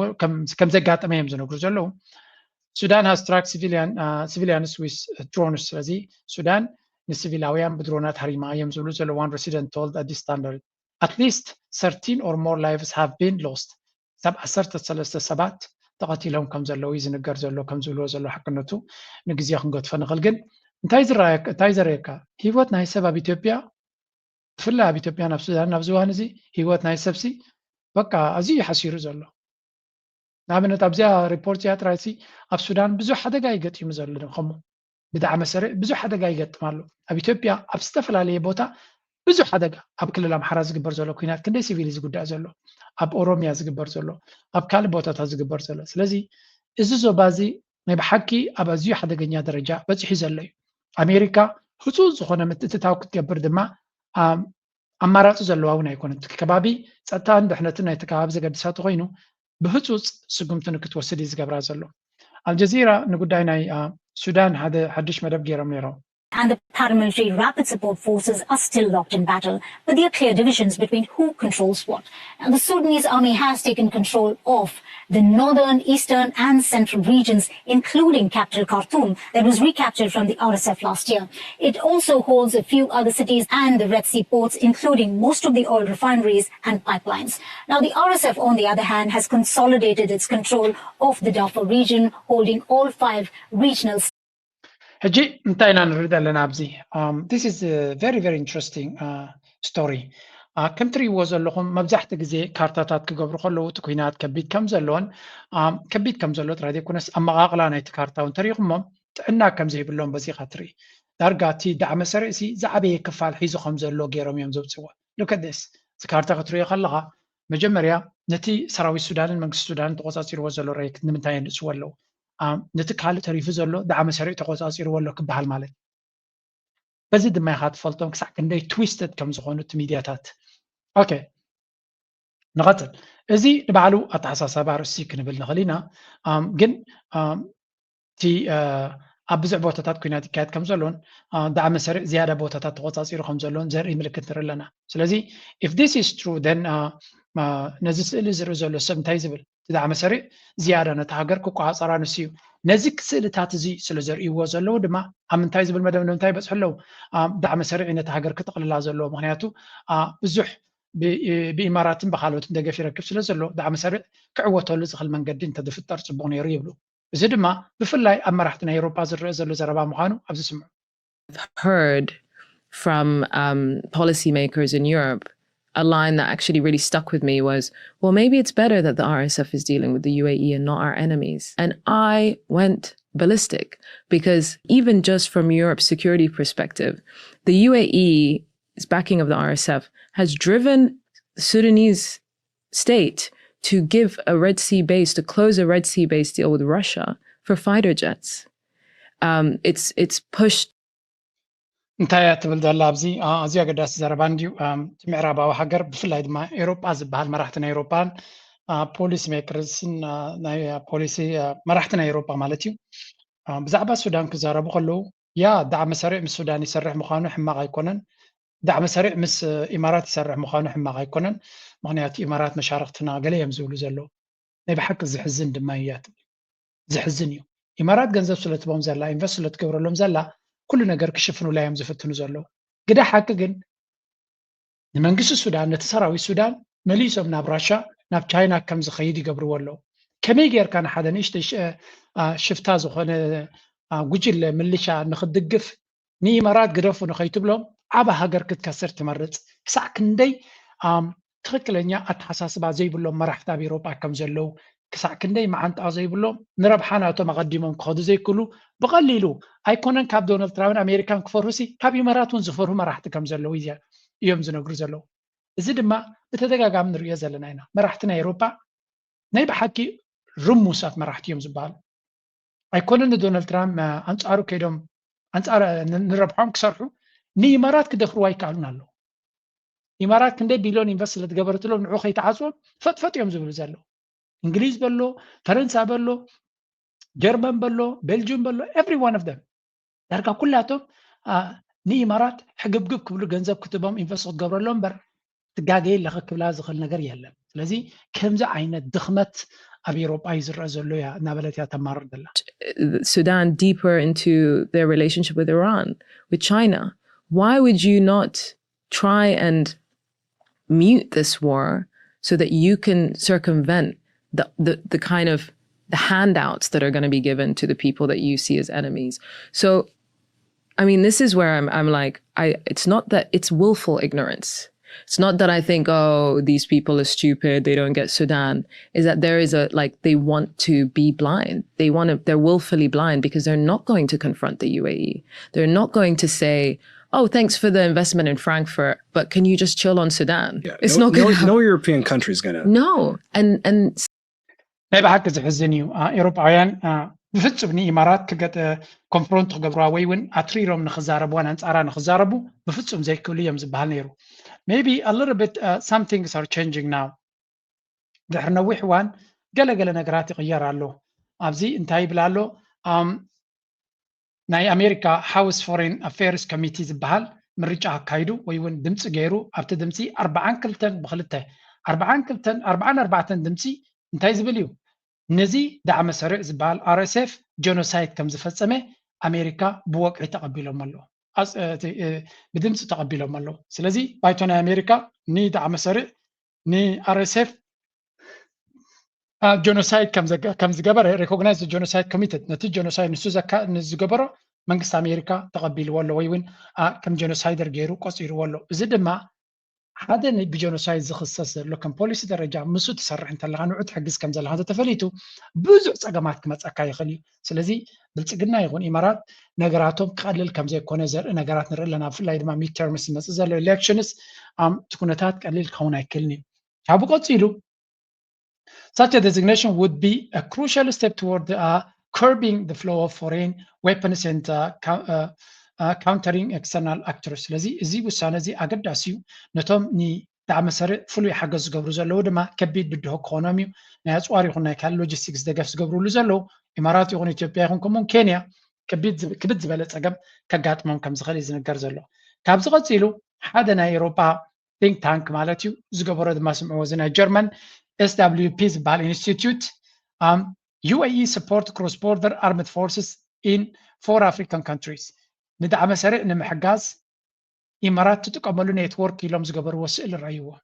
ከም ዘጋጠመ እዮም ዝነግሩ ዘለዉ Sudan has struck civilians with drones. ስለዚ ሱዳን ንሲቪላውያን ብድሮናት ሃሪማ እዮም ዝብሉ ዘሎ one resident told at this standard. At least 13 or more lives have been lost. ሰብ 13 ሰባት ተቐቲሎም ከም ዘለዉ እዩ ዝንገር ዘሎ ከም ዝብልዎ ዘሎ ሓቅነቱ ንግዜ ክንገድፎ ንኽእል ግን እንታይ ዘርእየካ ሂወት ናይ ሰብ ኣብ ኢትዮጵያ ብፍላይ ኣብ ኢትዮጵያ ናብ ሱዳን ናብ ዝዋን እዚ ሂወት ናይ ሰብሲ በቃ ኣዝዩ ሓሲሩ ዘሎ ንኣብነት ኣብዚኣ ሪፖርት እያ ጥራይሲ ኣብ ሱዳን ብዙሕ ሓደጋ ይገጥሙ ዘሎ ከምኡ ብዳዕመ መሰረ ብዙሕ ሓደጋ ይገጥም ኣሎ ኣብ ኢትዮጵያ ኣብ ዝተፈላለየ ቦታ ብዙሕ ሓደጋ ኣብ ክልል ኣምሓራ ዝግበር ዘሎ ኩናት ክንደይ ሲቪል ዝጉዳእ ዘሎ ኣብ ኦሮሚያ ዝግበር ዘሎ ኣብ ካልእ ቦታታት ዝግበር ዘሎ ስለዚ እዚ ዞባዚ ናይ ብሓቂ ኣብ ኣዝዩ ሓደገኛ ደረጃ በፂሑ ዘሎ እዩ ኣሜሪካ ህፁፅ ዝኾነ ምትእትታው ክትገብር ድማ ኣማራፂ ዘለዋ እውን ኣይኮነን ከባቢ ፀጥታን ድሕነትን ናይቲ ከባቢ ዘገድሳቱ ኮይኑ بهتص سجمتن كتوسد يزجبر زلو الجزيرة نقول ناي السودان هذا حدش مدب جيرم نيرو and the paramilitary rapid support forces are still locked in battle, but there are clear divisions between who controls what. And the Sudanese army has taken control of the northern, eastern and central regions, including capital Khartoum, that was recaptured from the RSF last year. It also holds a few other cities and the Red Sea ports, including most of the oil refineries and pipelines. Now, the RSF, on the other hand, has consolidated its control of the Darfur region, holding all 5 regional هجي انتهينا نريد لنا أبزي. This is a very very interesting story. كم تري وزن لهم مبزحت جزء كارتات كجبر خلوا تكوينات كبيت كم زلون كبيت كم زلون ترى كونس أما أغلى نيت كارتا ونتريهم أننا كم زي باللون بزي خطري درجاتي دعم سرسي زعبي كفال حيزو خمسة لو جيرم يوم زوج سوا. Look at this. كارتا خطري خلها مجمريا نتي سراوي السودان من السودان تقصصير وزن لو ريك نمتين سوالو. نتكال تعريف زلوا دعم سريع تقصاصير ولا كبحال مالك بزيد ما يخاط فلتهم كسح كندي تويستد كم زخونة ميدياتات أوكي نقتل إزي نبعلو أتحساس بعرسي كنبل نخلينا جن تي أبزع بوتات كينات كات كم زلون دعم سريع زيادة بوتات تقصاصير خم زلون زر ملكت لنا سلازي if this is true then نزل اللي زر زلوا سبنتايزبل دعم سريع زيادة نتحقر كوكا صار نسيو نزك سلتات زي سلزر يوزلو دما أمنتايز بالمدام نمتاي بس حلو دعم سريع نتحقر كتقل لازلو مهنياتو بزح بإمارات بخالوت دقف يركب سلازلو دعم سريع كعوته لزخل من قدين تدفتر صبون يريبلو زد ما بفلاي أما راحتنا أوروبا زلو زربا مخانو أبز سمع. Heard from policymakers in Europe, a line that actually really stuck with me was, well, maybe it's better that the RSF is dealing with the UAE and not our enemies. And I went ballistic because even just from Europe's security perspective, the UAE's backing of the RSF has driven the Sudanese state to give a Red Sea base, to close a Red Sea base deal with Russia for fighter jets. It's pushed. انتهى تبل دلا أبزي أزياء قداس زربانديو معرابا وحجر بفلايد ما أوروبا زبال مرحتنا أوروبان بوليس ميكرز ناي بوليسي مرحتنا أوروبا مالتيو بزعبا السودان كزاربو خلو يا دعم سريع من السودان يسرح مخانو حما غايكونن دعم سريع من إمارات يسرح مخانو حما غايكونن مغنيات إمارات مشاركتنا قلي يمزولو زلو ناي بحق زحزن دمايات زحزنيو إمارات جنزب سلت بوم زلا إنفست سلت كبر لهم زلا كل نجار كشفنوا لا يمزفتنوا زلوا قدا حق جن المنجس السودان نتسراوي السودان مليسهم نابراشا ناب تشاينا كم زخيدي قبروا له كم يجير كان حدا نيشتش شفتازو خنا وجل مليشا نخد دقف ني مرات قرفوا نخيتب لهم عبا هاجر كتكسر تمرت ساع كندي تخكلنيا أتحساس بعزي بلهم مرحتا بيروبا كم زلوا كساع كندي مع أنت عزي بلهم نرب حاناتهم مقدمهم خذ زي كله بقليلو أيكونن كاب دونالد ترامب أمريكان كفروسي كاب إمارات ونزفرهم مرحت كم زلوا يجي يوم زنقر زلوا زد ما بتدقق من رؤية زلنا مرحتنا أوروبا نيبا حكي رموسات مرحت يوم زبال أيكونن دونالد ترامب أنصارو كيدهم أنصار نربحهم كسرحوا ني إمارات كدخلوا يكالون له إمارات كندي بيلون إنفست لتجبرت لهم نعوخ يتعاصون فت يوم زبل زلوا إنجليز بلو فرنسا بلو جرمن بلو بلجيوم بلو every one of them درجة كلاتهم ني إمارات حقب كبلو جنزب كتبهم إنفست تجبر لهم بر تجاجي لخك بلا زخل نجار يهلا لذي كم ذا عين الدخمة أبي أوروبا يزرع زلوا نابلتها تمر دلا. Sudan deeper into their relationship with Iran, with China. Why would you not try and mute this war so that you can circumvent the kind of the handouts that are going to be given to the people that you see as enemies? So, I mean, this is where I'm like, it's not that it's willful ignorance. It's not that I think, oh, these people are stupid, they don't get Sudan. Is that there is they want to be blind. They're willfully blind because they're not going to confront the UAE. They're not going to say, oh, thanks for the investment in Frankfurt, but can you just chill on Sudan? Yeah, it's not going to. No European country is going to. No, and. نبى حق زحزنيو أوروبيان بفتسبني إمارات كجت كونفرونت قبرا وين أتريرهم نخزاربو أنا أنت نخزاربو بفتسم زي كلية مزبهالنيرو. Maybe a little bit some things are changing now. دحرنا وحوان قال نقراتي غير له أبزي انتهي بلالو ناي أمريكا House Foreign Affairs Committee زبهال مرجع كايدو ويون دمس غيرو أبت دمسي 4 كلتن بخلته 4 دمسي انتهي زبليو نزي دعم سريع زبال RSF جينوسايد كم زفصمه أمريكا بوقع تقبلهم الله بدمس تقبلهم الله سلازي بايتونا أمريكا ني دعم سريع ني RSF جينوسايد كم زجبره ريكوغنايز جينوسايد كوميتد نتيجة جينوسايد نسوزا نزجبره منقص أمريكا تقبل ولا وين كم جينوسايدر جيرو قصير ولا زد ما هذا بجينوسايد زخصص لو كان بوليسي درجة مسو تسرح انت اللي غنوعد حقز كم زل هذا تفليتو بزع صقمات كما تصقا يخلي سلازي بلصقنا يكون امارات نغراتهم قلل كم زي كونه زر نغرات نر لنا في لايد ما ميد تيرمس مسزل الكشنز تكونتات قليل كونه يكلني حابو قصيلو Such a designation would be a crucial step toward curbing the flow of foreign weapons and countering external actors. لذي زي وسانة زي أقد أسيو نتوم ني دعم سريع فلو يحجز قبرو زلو دما كبيد بده إقونومي ناس واري هنا كان لوجيستكس دقفس قبرو لزلو إمارات يغون إثيوبيا يغون كمون كينيا كبيد زبالة أقام كقات ممكن زغالي زنقر زلو كابزغت زيلو حدنا أوروبا think tank مالتيو زقبرو دما سمعو زنا جرمن SWP Bal Institute UAE support cross-border armed forces in 4 African countries. ندعم سريع نمحجاز إمارات تتقبلوا نيتورك يلوم زقبر وسائل الرأيوة.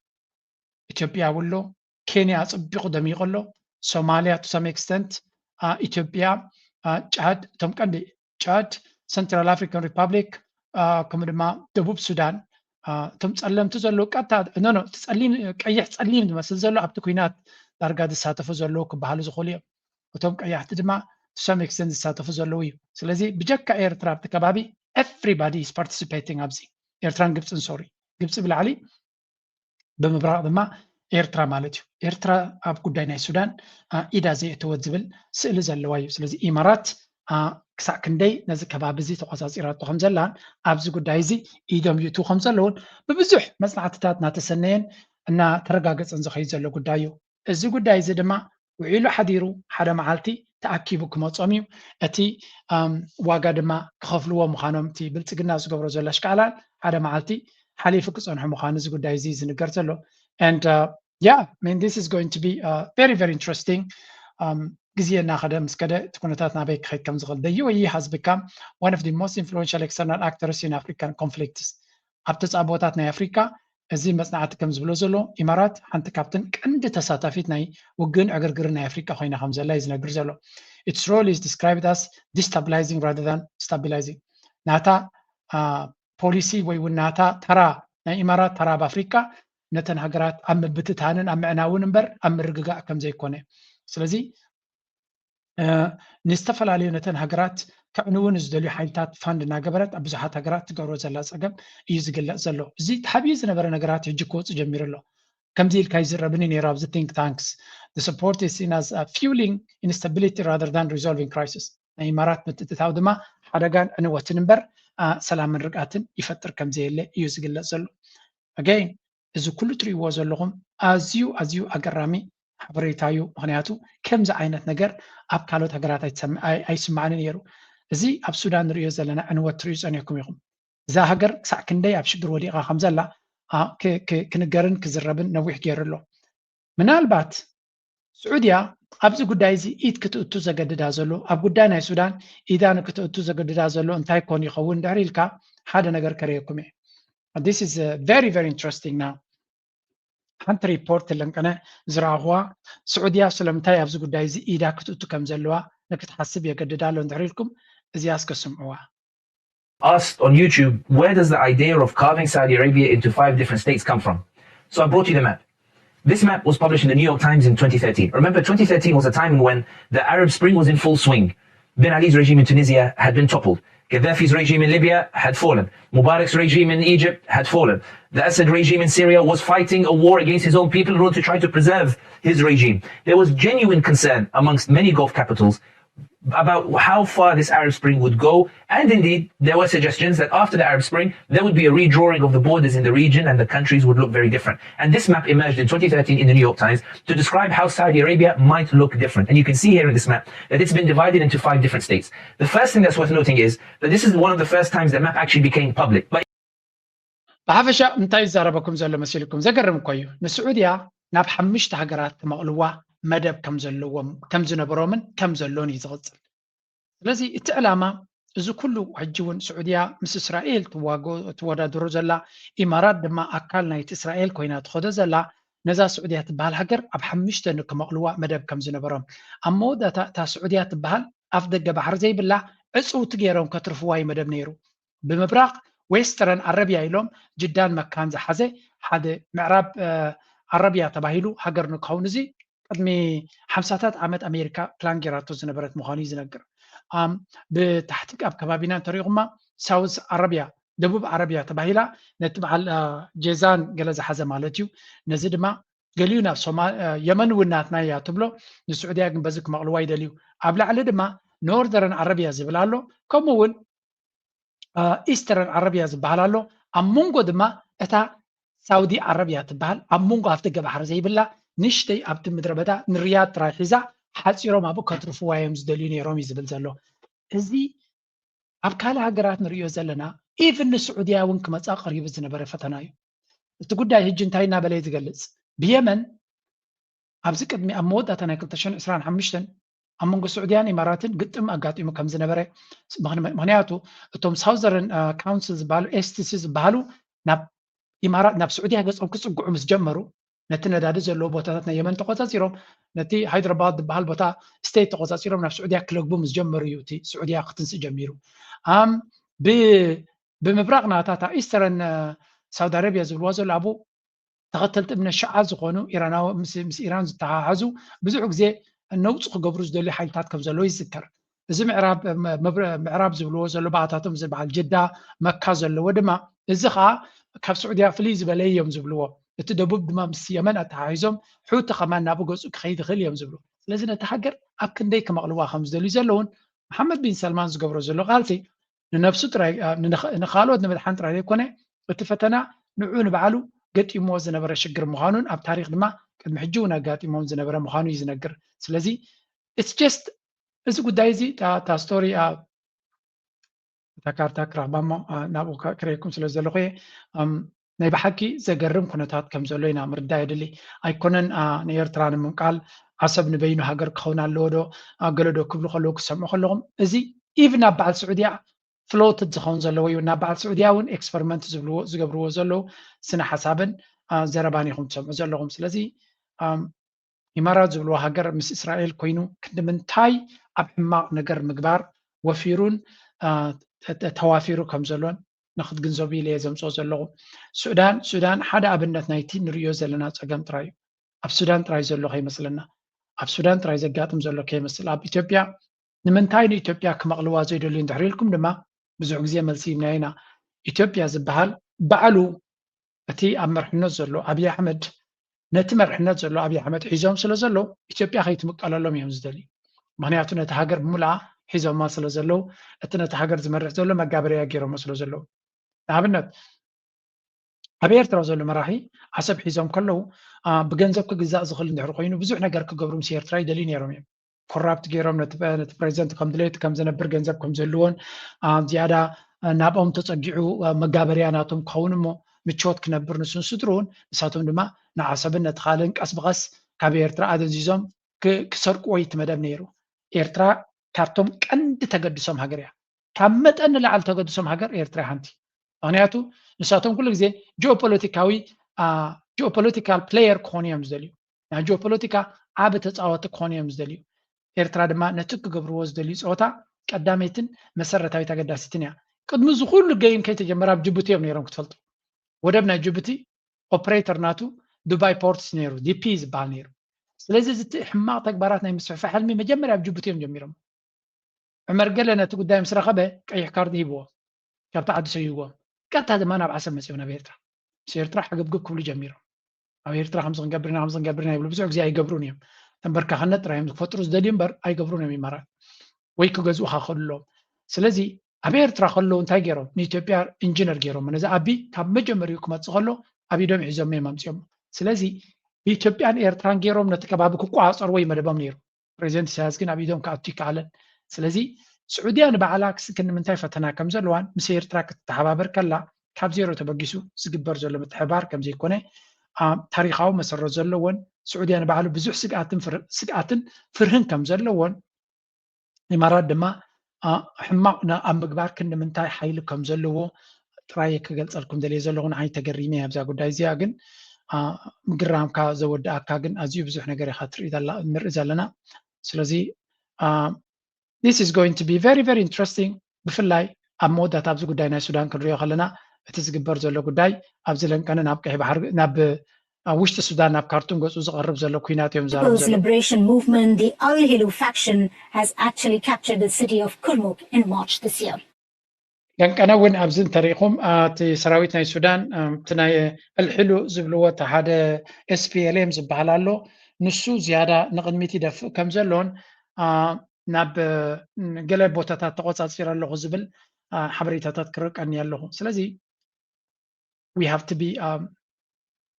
ኢትዮጵያ ውሎ ኬንያ ጽቢቁ ደሚቆሎ ሶማሊያ to some extent ኢትዮጵያ ጫድ ቶም ቀንዲ ጫድ Central African Republic ከም ድማ ደቡብ ሱዳን ቶም ጸለምቲ ዘሎ ቀጥታ ኖ ጸሊም ቀይሕ ጸሊም ዝመስል ዘሎ ኣብቲ ኩናት ዳርጋ ዝሳተፉ ዘሎ ክበሃሉ ዝኽእሉ እዮም እቶም ቀያሕቲ ድማ to some extent ዝሳተፉ ዘለው እዩ ስለዚ ብጀካ ኤርትራ ኣብቲ ከባቢ everybody is participating ኣብዚ ኤርትራን ግብፅን ሶሪ ግብፅ ብላዕሊ ብምብራቅ ድማ ኤርትራ ማለት እዩ ኤርትራ ኣብ ጉዳይ ናይ ሱዳን ኢዳ ዘእተወት ዝብል ስእሊ ዘለዋ እዩ ስለዚ ኢማራት ክሳዕ ክንደይ ነዚ ከባቢ እዚ ተቆፃፂራቶ ከም ዘላን ኣብዚ ጉዳይ እዚ ኢዶም ይእትዉ ከም ዘለውን ብብዙሕ መፅናዕትታት እናተሰነየን እና ተረጋገፀን ዝኸይድ ዘሎ ጉዳይ እዩ እዚ ጉዳይ እዚ ድማ ውዒሉ ሓዲሩ ሓደ መዓልቲ ተኣኪቡ ክመፆም እዩ እቲ ዋጋ ድማ ክኸፍልዎ ምዃኖም እቲ ብልፅግና ዝገብሮ ዘሎ ኣሽካላን ሓደ መዓልቲ ሓሊፉ ክፀንሑ ምዃኑ እዚ ጉዳይ እዚ ዝንገር ዘሎ and yeah I mean this is going to be very very interesting ጊዜ እናኸደ ምስ ከደ እቲ ኩነታት ናበይ ክኸይድ ከም ዝኽእል the UAE has become one of the most influential external actors in African conflicts ኣብ ተጻቦታት ናይ ኣፍሪካ እዚ መጽናዕቲ ከም ዝብሎ ዘሎ ኢማራት ሓንቲ ካብተን ቀንዲ ተሳታፊት ናይ ውግን ዕግርግር ናይ ኣፍሪካ ኮይና ከም ዘላ እዩ ዝነግር ዘሎ its role is described as destabilizing rather than stabilizing ናታ ፖሊሲ ወይ እውን ናታ ተራ ናይ ኢማራት ተራ በአፍሪካ ነተን ሃገራት ኣብ ምብትታንን ኣብ ምዕናውን እምበር ኣብ ምርግጋእ ከም ዘይኮነ ስለዚ ንዝተፈላለዩ ነተን ሃገራት ከዕንውን ዝደልዩ ሓይልታት ፋንድ እናገበረት ኣብ ብዙሓት ሃገራት ትገብሮ ዘላ ፀገም እዩ ዝግለጽ ዘሎ እዚ ተሓብዩ ዝነበረ ነገራት ሕጂ ክወፁ ጀሚሩ ኣሎ ከምዚ ኢልካ ይዝረብኒ ነይሩ ኣብዚ think tanks the support is seen as fueling instability rather than resolving crisis ናይ ኢማራት ምትትታው ድማ ሓደጋን ዕንወትን እምበር ሰላምን ርግኣትን ይፈጥር ከም ዘየለ እዩ ዝግለጽ ዘሎ again እዚ ኩሉ ትሪእዎ ዘለኹም ኣዝዩ ኣገራሚ ሓበሬታ እዩ ምክንያቱ ከምዚ ዓይነት ነገር ኣብ ካልኦት ሃገራት ኣይስማዕን ነይሩ እዚ ኣብ ሱዳን ንሪኦ ዘለና ዕንወት ትሪኡ ፀኒሕኩም ኢኹም እዛ ሃገር ክሳዕ ክንደይ ኣብ ሽግር ወዲቓ ከም ዘላ ክንገርን ክዝረብን ነዊሕ ገይሩ ኣሎ ምናልባት ስዑድያ ኣብዚ ጉዳይ እዚ ኢድ ክትእቱ ዘገድዳ ዘሎ ኣብ ጉዳይ ናይ ሱዳን ኢዳ ንክትእቱ ዘገድዳ ዘሎ እንታይ ኮን ይኸውን ድሕሪ ኢልካ ሓደ ነገር ከረየኩም እየ this is very very interesting now ሓንቲ ሪፖርት ለንቀነ ዝረኣኽዋ ስዑድያ ስለምንታይ ኣብዚ ጉዳይ እዚ ኢዳ ክትእቱ ከም ዘለዋ ንክትሓስብ የገድዳ ኣሎ እንድሕሪ ኢልኩም እዚኣ እስከስምዕዋ asked on YouTube, where does the idea of carving Saudi Arabia into 5 different states come from? So I brought you the map. This map was published in the New York Times in 2013. Remember, 2013 was a time when the Arab Spring was in full swing. Ben Ali's regime in Tunisia had been toppled. Gaddafi's regime in Libya had fallen. Mubarak's regime in Egypt had fallen. The Assad regime in Syria was fighting a war against his own people in order to try to preserve his regime. There was genuine concern amongst many Gulf capitals about how far this Arab Spring would go, and indeed there were suggestions that after the Arab Spring there would be a redrawing of the borders in the region and the countries would look very different. And this map emerged in 2013 in the New York Times to describe how Saudi Arabia might look different. And you can see here in this map that it's been divided into 5 different states. The first thing that's worth noting is that this is one of the first times the map actually became public. ብሓፈሻ እንታይ ይዛረበኩም ዘሎ መሲልኩም ዘገርም እኮ እዩ ንስዑድያ ናብ 5 ሃገራት ተመቕልዋ መደብ ከም ዘለዎም ከም ዝነበሮምን ከም ዘሎን እዩ ዝቕፅል ስለዚ እቲ ዕላማ እዚ ኩሉ ሕጂ እውን ስዑድያ ምስ እስራኤል ትወዳደሩ ዘላ ኢማራት ድማ ኣካል ናይቲ እስራኤል ኮይና ትኸዶ ዘላ ነዛ ስዑድያ ትበሃል ሃገር ኣብ 5 ንክመቕልዋ መደብ ከም ዝነበሮም ኣብ መወዳእታ እታ ስዑድያ ትበሃል ኣፍ ደገ ባሕሪ ዘይብላ ዕፅውቲ ገይሮም ከትርፍዋ መደብ ነይሩ ብምብራቕ ዌስተርን ዓረብያ ኢሎም ጅዳን መካን ዝሓዘ ሓደ ምዕራብ ዓረብያ ተባሂሉ ሃገር ንክኸውን እዚ ቅድሚ 50ታት ዓመት ኣሜሪካ ፕላን ጌራቶ ዝነበረት ምዃኑ እዩ ዝነግር ብታሕቲ ኣብ ከባቢና እንተሪኢኹማ ሳውዝ ዓረብያ ደቡብ ዓረብያ ተባሂላ ነቲ በዓል ጀዛን ገለ ዝሓዘ ማለት እዩ ነዚ ድማ ገሊኡ ናብ የመን እውን ናትና እያ ትብሎ ንስዑድያ ግን በዚ ክመቕልዋ ይደልዩ ኣብ ላዕሊ ድማ ኖርዘርን ዓረብያ ዝብል ኣሎ ከምኡ እውን ኢስተርን ዓረብያ ዝበሃል ኣሎ ኣብ መንጎ ድማ እታ ሳውዲ ዓረብያ ትበሃል ኣብ መንጎ ኣብቲ ገባሕሪ ዘይብላ ንሽተይ ኣብቲ ምድረ በዳ ንርያድ ጥራይ ሒዛ ሓፂሮም ኣብኡ ከትርፍዋ እዮም ዝደልዩ ነይሮም እዩ ዝብል ዘሎ እዚ ኣብ ካልእ ሃገራት ንሪኦ ዘለና ኢቭን ንስዑድያ እውን ክመፃ ቀሪቡ ዝነበረ ፈተና እዩ እቲ ጉዳይ ሕጂ እንታይ እናበለ ዝገልፅ ብየመን ኣብዚ ቅድሚ ኣብ መወዳእታ ናይ 2025 ኣብ መንጎ ስዑድያን ኢማራትን ግጥም ኣጋጢሙ ከም ዝነበረ ምክንያቱ እቶም ሳውዘርን ካውንስል ዝበሃሉ ኤስቲሲ ዝበሃሉ ናብ ኢማራት ናብ ስዑድያ ገፆም ክፅጉዑ ምስ ጀመሩ نتي نداد زلو بوتاتنا يمن تقوصاصيروم نتي هيدرباد بحال بوتا ستيت تقوصاصيروم ناف سعوديا كلوبو مزجمر يوتي سعوديا قتنس جميرو بمبرقنا تاتا ايسترن سعودي عربيا زبلوا زلو ابو تقتلت من الشعب زخونو ايراناو مس ايران زتعاحزو بزح غزي النوص قبرو زدلي حيلتات كم زلو يذكر እዚ ምዕራብ ዝብልዎ ዘሎ ባእታቶም ዝበሃል ጀዳ መካ ዘለዎ ድማ እዚ ከዓ ካብ ስዑድያ ፍልይ ዝበለ እዮም ዝብልዎ እቲ ደቡብ ድማ ምስ የመን ኣተሓሒዞም ሕውቲ ከማን ናብ ገፁ ክኸይድ ይኽእል እዮም ዝብሉ ስለዚ ነቲ ሃገር ኣብ ክንደይ ከመቕልዋ ከም ዝደልዩ ዘለውን መሓመድ ቢን ሰልማን ዝገብሮ ዘሎ ቃልሲ ንነፍሱ ጥራይ ንኻልኦት ንመድሓን ጥራይ ዘይኮነ እቲ ፈተና ንዑ ንባዕሉ ገጢሞ ዝነበረ ሽግር ምዃኑን ኣብ ታሪክ ድማ ቅድሚ ሕጂ እውን ኣጋጢሞም ዝነበረ ምዃኑ እዩ ዝነግር ስለዚ it's just እዚ ጉዳይ እዚ ታ ስቶሪ ታ ካርታ ክረኽባሞ ናብኡ ክረአኩም ስለ ዘለኹ ናይ ብሓቂ ዘገርም ኩነታት ከም ዘሎ ኢና ምርዳእ የድሊ ኣይኮነን ንኤርትራ ንምንቃል ዓሰብ ንበይኑ ሃገር ክኸውን ኣለዎ ዶ ገለ ዶ ክብሉ ከለዉ ክሰምዑ ከለኹም እዚ ኢቭን ኣብ በዓል ስዑድያ ፍሎትድ ዝኸውን ዘለዎ እዩ ናብ በዓል ስዑድያ እውን ኤክስፐሪመንት ዝገብርዎ ዘለዉ ስነ ሓሳብን ዘረባን ኢኹም ትሰምዑ ዘለኹም ስለዚ ኢማራት ዝብልዎ ሃገር ምስ እስራኤል ኮይኑ ክንምንታይ ኣብ ሕማቕ ነገር ምግባር ወፊሩን ተዋፊሩ ከም ዘሎን ንክትግንዘቡ ኢለ ዘምፅኦ ዘለኹ ሱዳን ሓደ ኣብነት ናይቲ ንሪኦ ዘለና ፀገም ጥራይ እዩ ኣብ ሱዳን ጥራይ ዘሎ ከይመስለና ኣብ ሱዳን ጥራይ ዘጋጥም ዘሎ ከይመስል ኣብ ኢትዮጵያ ንምንታይ ንኢትዮጵያ ክመቕልዋ ዘይደልዩ እንድሕር ኢልኩም ድማ ብዙሕ ግዜ መልሲ ይብና ኢና ኢትዮጵያ ዝበሃል ባዕሉ እቲ ኣብ መርሕነት ዘሎ ኣብዪ ኣሕመድ ነቲ መርሕነት ዘሎ ኣብዪ ኣሕመድ ሒዞም ስለ ዘሎ ኢትዮጵያ ከይትምቀለሎም እዮም ዝደልዩ ምክንያቱ ነቲ ሃገር ብምልኣ ሒዞማ ስለ ዘለው እቲ ነቲ ሃገር ዝመርሕ ዘሎ መጋበርያ ገይሮሞ ስለ ዘለው ንኣብነት ኣብ ኤርትራ ዘሎ መራሒ ዓሰብ ሒዞም ከለዉ ብገንዘብ ክግዛእ ዝኽእል እንድሕር ኮይኑ ብዙሕ ነገር ክገብሩ ምስ ኤርትራ ይደልዩ ነይሮም እዮም ኮራፕት ገይሮም ነቲ ፕሬዚደንት ከም ድሌት ከም ዝነብር ገንዘብ ከም ዘለዎን ዝያዳ ናብኦም ተፀጊዑ መጋበርያ ናቶም ክኸውን እሞ ምቾት ክነብር ንሱን ስድሩን ንሳቶም ድማ ንዓሰብን ነቲ ካልእን ቀስ ብቐስ ካብ ኤርትራ ኣደንዚዞም ክሰርቅዎ ይትመደብ ነይሩ ኤርትራ ካብቶም ቀንዲ ተገድሶም ሃገር እያ ካብ መጠን ንላዕሊ ተገድሶም ሃገር ኤርትራ ሓንቲ ምክንያቱ ንሳቶም ኩሉ ግዜ ጂኦፖለቲካል ፕሌየር ክኾኑ እዮም ዝደልዩ ናይ ጂኦፖለቲካ ዓብ ተፃወቲ ክኾኑ እዮም ዝደልዩ ኤርትራ ድማ ነቲ ክገብርዎ ዝደልዩ ፀወታ ቀዳመይትን መሰረታዊት ኣገዳሲትን እያ ቅድሚ ዝኩሉ ገይም ከይተጀመረ ኣብ ጅቡቲ እዮም ነይሮም ክትፈልጡ ወደብ ናይ ጅቡቲ ኦፕሬተር ናቱ ዱባይ ፖርትስ ነይሩ ዲፒ ዝበሃል ነይሩ ስለዚ እቲ ሕማቕ ተግባራት ናይ ምስሕፋሕ ሕልሚ መጀመርያ ኣብ ጅቡቲ እዮም ጀሚሮም ዕመር ገለ ነቲ ጉዳይ ምስ ረኸበ ቀይሕ ካርዲ ሂብዎ ካብቲ ዓዲ ሰይዎም ቀጥታ ድማ ናብ ዓሰብ መፅኦም ናብ ኤርትራ ምስ ኤርትራ ሕግብግብ ክብሉ ጀሚሮም ኣብ ኤርትራ ከምዚ ክንገብርና ይብሉ ብዙሕ ግዜ ኣይገብሩን እዮም ተንበርካኽነት ጥራዮም ክፈጥሩ ዝደልዩ እምበር ኣይገብሩን እዮም ይማራት ወይ ክገዝኡካ ከለዎም ስለዚ ኣብ ኤርትራ ከለዉ እንታይ ገይሮም ንኢትዮጵያ ኢንጂነር ገይሮም ነዚ ኣቢ ካብ መጀመሪኡ ክመፅእ ከሎ ኣብ ኢዶም ሒዞም እዮም ኣምፅኦም ስለዚ ብኢትዮጵያን ኤርትራን ገይሮም ነቲ ከባቢ ክቋፀርዎ ይመደቦም ነይሩ ፕሬዚደንት ኢሳያስ ግን ኣብ ኢዶም ክኣቱ ይከኣለን ስለዚ ስዑድያ ንባዕላ ክስክን ንምንታይ ፈተና ከም ዘለዋን ምስ ኤርትራ ክትተሓባበር ከላ ካብ ዜሮ ተበጊሱ ዝግበር ዘሎ ምትሕባር ከም ዘይኮነ ታሪካዊ መሰረት ዘለዎን ስዑድያ ንባዕሉ ብዙሕ ስግኣትን ፍርህን ከም ዘለዎን ኢማራት ድማ ሕማቕ ኣብ ምግባር ክንምንታይ ሓይሊ ከም ዘለዎ ጥራይ ክገልፀልኩም ደልየ ዘለኹ ንዓይ ተገሪመ ኣብዛ ጉዳይ እዚኣ ግን ምግራምካ ዘወዳእካ ግን ኣዝዩ ብዙሕ ነገር ኢኻ ንርኢ ዘለና ስለዚ this is going to be very very interesting ብፍላይ ኣብ መወዳእታ ኣብዚ ጉዳይ ናይ ሱዳን ክንሪኦ ከለና እቲ ዝግበር ዘሎ ጉዳይ ኣብ ዝለንቀነ ናብ ቀይሕ ባሕሪ ናብ ውሽጢ ሱዳን ናብ ካርቱም ገፁ ዝቐርብ ዘሎ ኩናት እዮም ዛረብ ዘሎ Liberation movement, the Al Hilu faction has actually captured the city of Kurmuk in March this year. ለንቀነ እውን ኣብዚ እንተሪኢኹም እቲ ሰራዊት ናይ ሱዳን እቲ ናይ ኣልሕሉ ዝብልዎ እቲ ሓደ SPLM ዝበሃል ኣሎ ንሱ ዝያዳ ንቅድሚት ይደፍእ ከም ዘሎን ናብ ገለ ቦታታት ተቆፃፂረ ኣለኹ ዝብል ሓበሬታታት ክርቀኒ ኣለኹ ስለዚ we have to be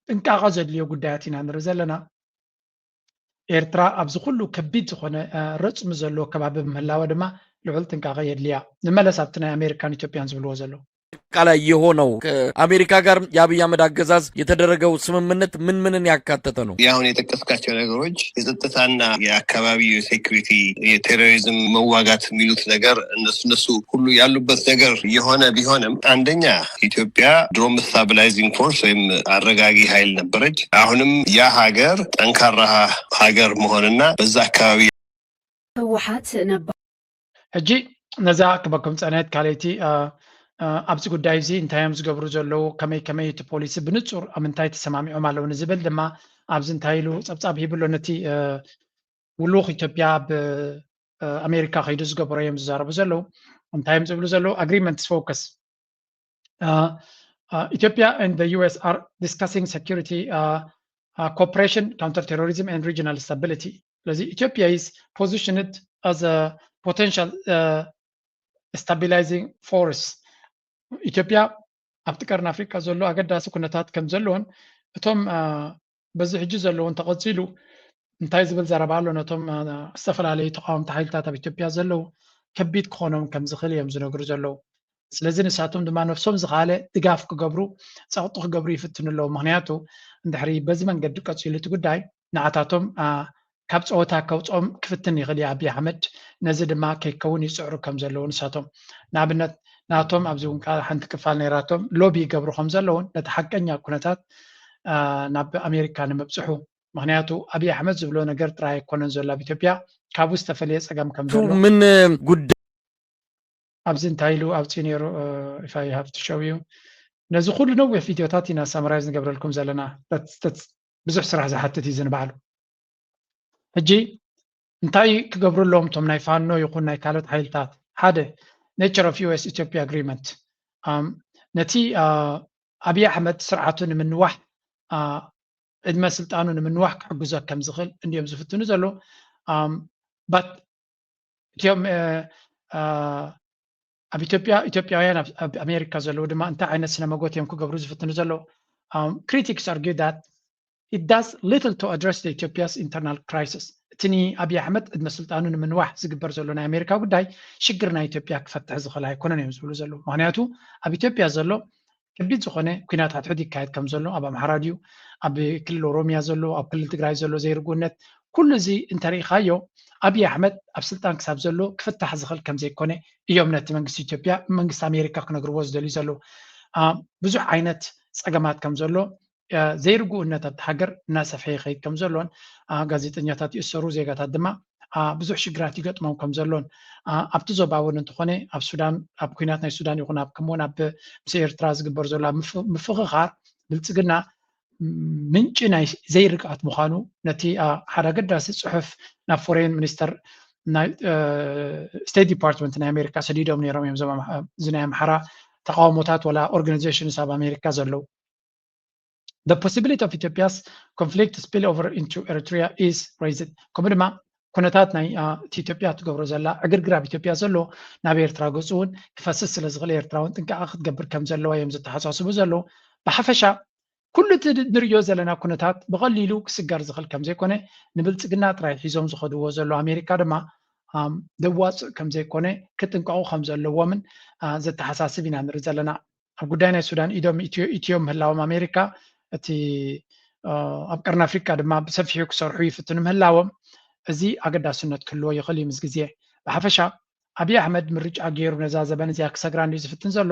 ጥንቃቐ ዘድልዮ ጉዳያት ኢና ንርኢ ዘለና ኤርትራ ኣብዚ ኩሉ ከቢድ ዝኾነ ረፅሚ ዘለዎ ከባቢ ምህላወ ድማ ልዑል ጥንቃቐ የድልያ ንመለስ ኣብቲ ናይ ኣሜሪካን ኢትዮጵያን ዝብልዎ ዘሎ ቃላይ የሆነው ከአሜሪካ ጋር የአብይ አህመድ አገዛዝ የተደረገው ስምምነት ምንን ያካተተ ነው? ያሁን የጠቀስካቸው ነገሮች የጸጥታና የአካባቢው የሴኩሪቲ የቴሮሪዝም መዋጋት የሚሉት ነገር እነሱ ሁሉ ያሉበት ነገር የሆነ ቢሆንም አንደኛ ኢትዮጵያ ድሮም ስታቢላይዚንግ ፎርስ ወይም አረጋጊ ኃይል ነበረች። አሁንም ያ ሀገር ጠንካራ ሀገር መሆንና በዛ አካባቢ ህወሓት ነበር እጂ ነዛ ከበከም ጸናት ካለቲ ኣብዚ ጉዳይ እዚ እንታይም ዝገብሩ ዘለው ከመይ እቲ ፖሊስ ብንጹር ኣምንታይ ተሰማሚዖም ኣለውን ዝብል ድማ ኣብዚ እንታይሉ ጸብጻብ ሂብሎ ነቲ ውሉኽ ኢትዮጵያ ብኣሜሪካ ከይዱ ዝገብሮ እዮም ዝዛረቡ ዘለው እንታይም ዝብሉ ዘለው agreements focus Ethiopia and the US are discussing security cooperation, counter-terrorism and regional stability. Ethiopia is positioned as a potential stabilizing force. ኢትዮጵያ ኣብቲ ቀርኒ ኣፍሪካ ዘሎ ኣገዳሲ ኩነታት ከም ዘለዎን እቶም በዚ ሕጂ ዘለዎን ተቐፂሉ እንታይ ዝብል ዘረባ ኣሎ ነቶም ዝተፈላለዩ ተቃወምቲ ሓይልታት ኣብ ኢትዮጵያ ዘለው ከቢድ ክኾኖም ከም ዝኽእል እዮም ዝነግሩ ዘለው ስለዚ ንሳቶም ድማ ነፍሶም ዝኻለ ድጋፍ ክገብሩ ፀቕጡ ክገብሩ ይፍትኑ ኣለዉ ምክንያቱ እንድሕሪ በዚ መንገዲ ቀፂሉ እቲ ጉዳይ ንዓታቶም ካብ ፀወታ ከውፅኦም ክፍትን ይኽእል እዩ ኣብይ ኣሕመድ ነዚ ድማ ከይከውን ይፅዕሩ ከም ዘለዉ ንሳቶም ንኣብነት ናቶም ኣብዚ እውን ሓንቲ ክፋል ነይራቶም ሎቢ ይገብሩ ከም ዘለውን ነቲ ሓቀኛ ኩነታት ናብ ኣሜሪካ ንምብፅሑ ምክንያቱ ኣብይ ኣሕመድ ዝብሎ ነገር ጥራይ ኣይኮነን ዘሎ ኣብ ኢትዮጵያ ካብኡ ዝተፈለየ ፀገም ከም ዘሎ ምን ጉዳይ ኣብዚ እንታይ ኢሉ ኣብፂ ነይሩ if I have to show you ነዚ ኩሉ ነዊሕ ቪድዮታት ኢና ሳምራይዝ ንገብረልኩም ዘለና ብዙሕ ስራሕ ዝሓትት እዩ ዝንበዓሉ ሕጂ እንታይ ክገብሩሎም እቶም ናይ ፋኖ ይኹን ናይ ካልኦት ሓይልታት ሓደ nature of US Ethiopia agreement ነቲ ኣብይ ኣሕመድ ስርዓቱ ንምንዋሕ ዕድመ ስልጣኑ ንምንዋሕ ክሕግዞ ከም ዝኽእል እንዲኦም ዝፍትኑ ዘሎ but እትዮም ኣብ ኢትዮጵያውያን ኣብ ኣሜሪካ ዘለዉ ድማ እንታይ ዓይነት ስነ መጎት እዮም ክገብሩ ዝፍትኑ ዘሎ critics argue that it does little to address the Ethiopia's internal crisis ትኒ ኣብይ ኣሕመድ ዕድመ ስልጣኑ ንምንዋሕ ዝግበር ዘሎ ናይ ኣሜሪካ ጉዳይ ሽግር ናይ ኢትዮጵያ ክፈትሕ ዝኽእል ኣይኮነን እዮም ዝብሉ ዘለዉ ምክንያቱ ኣብ ኢትዮጵያ ዘሎ ከቢድ ዝኾነ ኩናት ኣትሑት ይካየድ ከም ዘሎ ኣብ ኣምሓራ ድዩ ኣብ ክልል ኦሮሚያ ዘሎ ኣብ ክልል ትግራይ ዘሎ ዘይርጉነት ኩሉ እዚ እንተሪኢኻዮ ኣብይ ኣሕመድ ኣብ ስልጣን ክሳብ ዘሎ ክፍታሕ ዝኽእል ከም ዘይኮነ እዮም ነቲ መንግስቲ ኢትዮጵያ መንግስቲ ኣሜሪካ ክነግርዎ ዝደልዩ ዘለዉ ብዙሕ ዓይነት ፀገማት ከም ዘሎ ዘይርጉእነት ኣብቲ ሃገር እናሰፍሐ ይኸይድ ከም ዘሎን ጋዜጠኛታት ይእሰሩ ዜጋታት ድማ ብዙሕ ሽግራት ይገጥሞም ከም ዘሎን ኣብቲ ዞባ እውን እንትኾነ ኣብ ሱዳን ኣብ ኩናት ናይ ሱዳን ይኹን ኣብ ከምኡውን ኣብ ምስ ኤርትራ ዝግበር ዘሎ ምፍኽኻር ብልፅግና ምንጪ ናይ ዘይርግኣት ምዃኑ ነቲ ሓደ ኣገዳሲ ፅሑፍ ናብ ፎሬን ሚኒስተር ናይ ስቴት ዲፓርትመንት ናይ ኣሜሪካ ሰዲዶም ነይሮም እዮም ዞም እዚ ናይ ኣምሓራ ተቃውሞታት ወላ ኦርጋናይዜሽንስ ኣብ ኣሜሪካ ዘለው The possibility of Ethiopia's conflict spill over into Eritrea is raised. ከምኡ ድማ ኩነታት ናይ ኢትዮጵያ ትገብሮ ዘላ ዕግርግር ኣብ ኢትዮጵያ ዘሎ ናብ ኤርትራ ገፁ እውን ክፈስስ ስለ ዝኽእል ኤርትራ እውን ጥንቃቐ ክትገብር ከም ዘለዋ እዮም ዝተሓሳስቡ ዘለዉ ብሓፈሻ ኩሉ እቲ ንሪኦ ዘለና ኩነታት ብቐሊሉ ክስጋር ዝኽእል ከም ዘይኮነ ንብልፅግና ጥራይ ሒዞም ዝኸድዎ ዘሎ ኣሜሪካ ድማ ደዋፅእ ከም ዘይኮነ ክጥንቀቑ ከም ዘለዎምን ዘተሓሳስብ ኢና ንርኢ ዘለና ኣብ ጉዳይ ናይ ሱዳን ኢትዮም ምህላዎም ኣሜሪካ እቲ ኣብ ቀርኒ ኣፍሪካ ድማ ብሰፊሑ ክሰርሑ ይፍትኑ ምህላዎም እዚ ኣገዳስነት ክህልዎ ይኽእል እዩ ምስ ግዜ ብሓፈሻ ኣብይ ኣሕመድ ምርጫ ገይሩ ነዛ ዘበን እዚኣ ክሰግራ እንድዩ ዝፍትን ዘሎ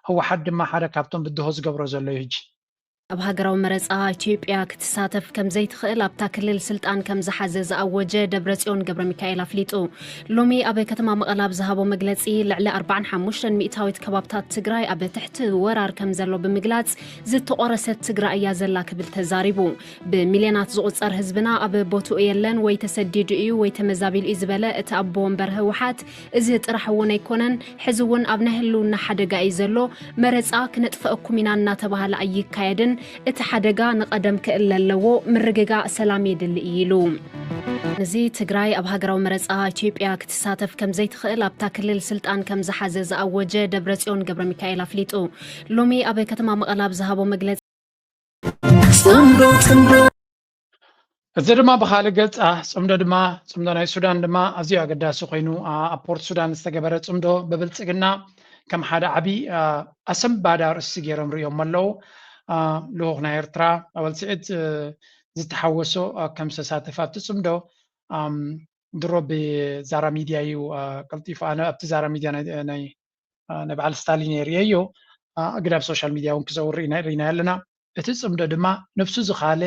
ህወሓት ድማ ሓደ ካብቶም ብድሆ ዝገብሮ ዘሎ እዩ ሕጂ ኣብ ሃገራዊ መረፃ ኢትዮጵያ ክትሳተፍ ከም ዘይትኽእል ኣብታ ክልል ስልጣን ከም ዝሓዘ ዝኣወጀ ደብረጽዮን ገብረ ሚካኤል ኣፍሊጡ ሎሚ ኣብ ከተማ መቐለ ዝሃቦ መግለፂ ልዕሊ 45 ሚእታዊት ከባብታት ትግራይ ኣብ ትሕቲ ወራር ከም ዘሎ ብምግላጽ ዝተቆረሰት ትግራይ እያ ዘላ ክብል ተዛሪቡ ብሚልዮናት ዝቑፀር ህዝብና ኣብ ቦትኡ የለን ወይ ተሰዲዱ እዩ ወይ ተመዛቢሉ እዩ ዝበለ እቲ ኣቦ ወንበር ህወሓት እዚ ጥራሕ እውን ኣይኮነን ሕዚ እውን ኣብ ናይ ህልውና ሓደጋ እዩ ዘሎ መረፃ ክነጥፍአኩም ኢና እናተባህለ ኣይካየድን እቲ ሓደጋ ንቐደም ክእለ ኣለዎ ምርግጋእ ሰላም የድሊ ኢሉ እዚ ትግራይ ኣብ ሃገራዊ መረፃ ኢትዮጵያ ክትሳተፍ ከም ዘይትኽእል ኣብታ ክልል ስልጣን ከም ዝሓዘ ዝኣወጀ ደብረጽዮን ገብረ ሚካኤል ኣፍሊጡ ሎሚ ኣብ ከተማ መቐለ ዝሃቦ መግለፂ እዚ ድማ ብካልእ ገፅ ፅምዶ ናይ ሱዳን ድማ ኣዝዩ ኣገዳሲ ኮይኑ ኣብ ፖርት ሱዳን ዝተገበረ ፅምዶ ብብልፅግና ከም ሓደ ዓቢ ኣሰምባዳ ርእሲ ገይሮም ሪኦም ኣለዉ ልኡኽ ናይ ኤርትራ ኣበልስዒት ዝተሓወሶ ከም ዝተሳተፈ ኣብቲ ጽምዶ ድሮ ብዛራ ሚድያ እዩ ቀልጢፉ ኣነ ኣብቲ ዛራ ሚድያ ናይ በዓል ስታሊን የርእዮ ግዳብ ሶሻል ሚድያ እውን ክዘውር ኢና ኣለና እቲ ጽምዶ ድማ ነፍሱ ዝኻለ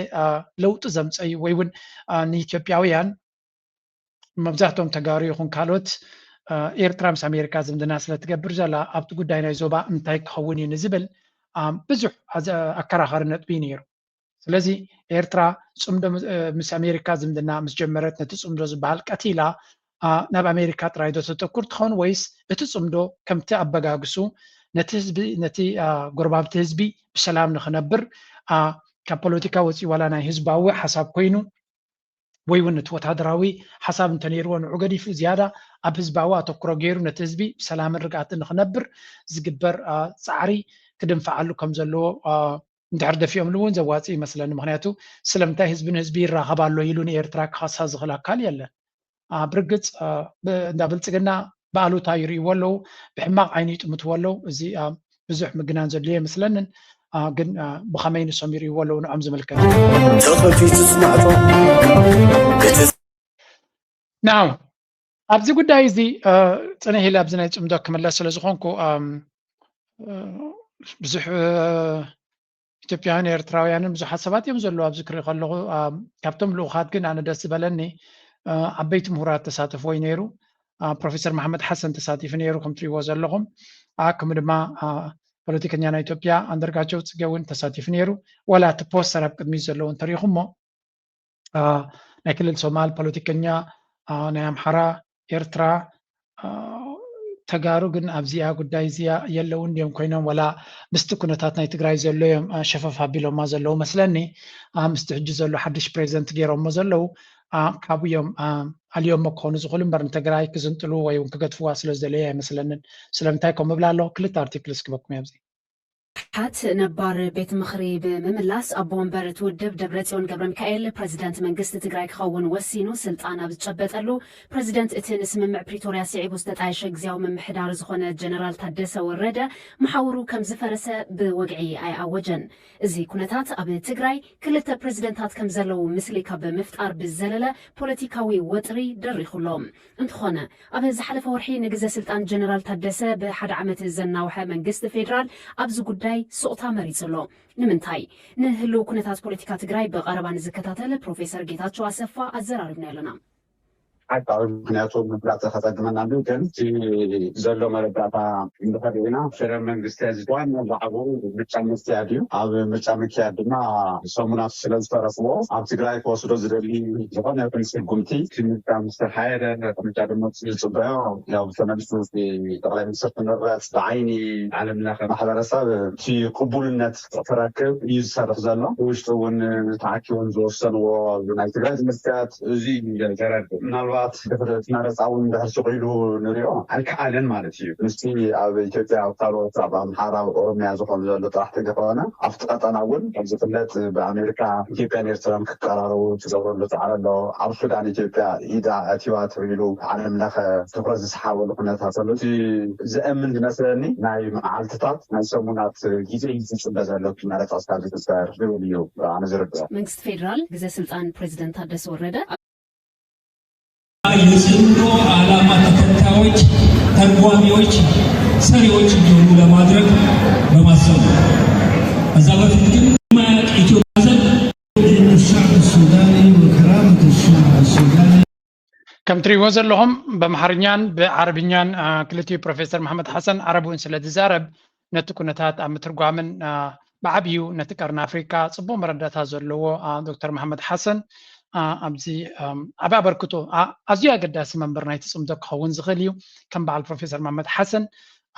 ለውጢ ዘምፀዩ ወይ እውን ንኢትዮጵያውያን መብዛሕትኦም ተጋሩ ይኹን ካልኦት ኤርትራ ምስ ኣሜሪካ ዝምድና ስለትገብር ዘላ ኣብቲ ጉዳይ ናይ ዞባ እንታይ ክኸውን እዩ ንዝብል ብዙሕ ኣከራኻሪ ነጥቢ ነይሩ ስለዚ ኤርትራ ጽምዶ ምስ ኣሜሪካ ዝምድና ምስ ጀመረት ነቲ ጽምዶ ዝበሃል ቀቲላ ናብ ኣሜሪካ ጥራይ ዶ ተተኩር ትኸውን ወይስ እቲ ጽምዶ ከምቲ ኣበጋግሱ ነቲ ህዝቢ ነቲ ጎረባብቲ ህዝቢ ብሰላም ንኽነብር ካብ ፖለቲካ ወፂ ዋላ ናይ ህዝባዊ ሓሳብ ኮይኑ ወይ እውን እቲ ወታደራዊ ሓሳብ እንተነይርዎ ንዑ ገዲፉ ዝያዳ ኣብ ህዝባዊ ኣተኩሮ ገይሩ ነቲ ህዝቢ ብሰላምን ርግኣትን ንኽነብር ዝግበር ፃዕሪ ክድንፈዓሉ ከም ዘለዎ እንድሕር ደፊኦም እውን ዘዋፅእ ይመስለኒ ምክንያቱ ስለምንታይ ህዝብን ህዝቢ ይራኸባሎ ኢሉ ንኤርትራ ክኻሳ ዝኽእል ኣካል የለን ብርግፅ እንዳ ብልፅግና በኣሉታ ይርእይዎ ኣለዉ ብሕማቕ ዓይኒ ይጥምትዎ ኣለዉ እዚ ብዙሕ ምግናን ዘድልዮ ይመስለንን ግን ብኸመይ ንሶም ይርእይዎ ኣለዉ ንዖም ዝምልከት ናው ኣብዚ ጉዳይ እዚ ፅንሕ ኢለ ኣብዚ ናይ ፅምዶ ክምለስ ስለ ዝኾንኩ ብዙሕ ኢትዮጵያውያን ኤርትራውያንን ብዙሓት ሰባት እዮም ዘለዉ ኣብዚ ክርኢ ከለኹ ካብቶም ልኡኻት ግን ኣነ ደስ ዝበለኒ ዓበይቲ ምሁራት ተሳተፍዎ እዩ ነይሩ ፕሮፌሰር መሓመድ ሓሰን ተሳቲፉ ነይሩ ከም ትሪእዎ ዘለኹም ከምኡ ድማ ፖለቲከኛ ናይ ኢትዮጵያ አንዳርጋቸው ጽጌ እውን ተሳቲፉ ነይሩ ዋላ እቲ ፖስተር ኣብ ቅድሚት ዘለዎ እንተሪኢኹሞ ናይ ክልል ሶማል ፖለቲከኛ ናይ ኣምሓራ ኤርትራ ተጋሩ ግን ኣብዚኣ ጉዳይ እዚኣ የለውን እዮም ኮይኖም ወላ ምስቲ ኩነታት ናይ ትግራይ ዘሎ እዮም ሸፈፍ ኣቢሎማ ዘለዉ መስለኒ ምስቲ ሕጂ ዘሎ ሓድሽ ፕሬዚደንት ገይሮሞ ዘለዉ ካብዮም ኣልዮም ክኾኑ ዝኽእሉ እምበር ንትግራይ ክዝንጥሉ ወይ እውን ክገድፍዋ ስለ ዝደለየ ኣይመስለንን ስለምንታይ ከምኡ ብላ ኣለኹ ክልተ ኣርቲክልስ ክበኩም እየ ኣብዚ حات نبار بيت مخري بمملاس أبو ومبر تودب دبرتيون قبل ميكائيل بريزيدنت منقست تقراي خون وسينو سلطانة بتشبت له بريزيدنت اتن اسم مع بريتوريا سيعيب وستتعيش اجزاو من محدار زخونة جنرال تادسة والردة محاورو كم زفرسة بوقعي اي اوجن ازي كونتات ابي تقراي كلتا بريزيدنتات كم زلو مثلي بمفتار بالزللة بوليتيكاوي وطري دري خلوم انت خونا ابي زحلف ورحي نقزة سلطان جنرال تادسة بحد عمت الزناوحة منقست فيدرال ابزو ጉዳይ ሶታ መሪጽሎ ንምንታይ ንህሉ ኩነታት ፖለቲካ ትግራይ በቀረባን ዝከታተለ ፕሮፌሰር ጌታቸው አሰፋ አዘራርብና ያለና حتى معناته مبلغ خدمنا ممكن زلوا مربعها مخرجنا شرع من استاذوان وضعوا متعمد استاديو أو متعمد كادما سومنا سلز فرسوا عم تقرأي كوسر زرلي جبنا برنسبل كومتي كنا مستحيل متعمد الصباح لو سنبسط في طبعا سكن الرأس بعيني على من محضرة في قبول النت تراكب يسرق زلنا ويشتون تعاكيون زوجسن ونايتقرأي مستات زي جرد نالوا دفرت نارس عون ده شغله نريو الكعلن مالتي مستي أو إثيوبيا أو كارو طبعا حارة أوروبيا زخم زلوا تحت جفانا أفتقد أنا أول زفلت بأمريكا إثيوبيا نيرترام كقرارو تزور له تعالى له عرفت عن إثيوبيا إذا أتيوات ريلو على مناخ تفرز حاول قناة حصلوا في زأمن مثلاً ناي معالتات نسمونات جزء بزلوا كنا نتأثر بتسعر ريوليو أنا زرب منكست فيدرال جزء سلطان بريزيدنت هذا ورده የጽምዶ ዓላማ ተከታዮች ተርጓሚዎች ሰሪዎች እንዲሆኑ ለማድረግ በማሰብ ነው። ከዛ በፊት ግን ማያቅ ኢትዮጵያ ዘንድ الشعب السوداني وكرامة الشعب السوداني كم تريوا زلهم بمحرنيان بعربيان كلتي بروفيسور محمد حسن عربون سلد زارب نتكونتات عم ترجمن بعبيو نتكرنا أفريقيا صبوا مرداتها زلوا دكتور محمد حسن أبزي أبا بركتو أزيا قداس منبر نايت صمدو كون زغليو كم بعد البروفيسور محمد حسن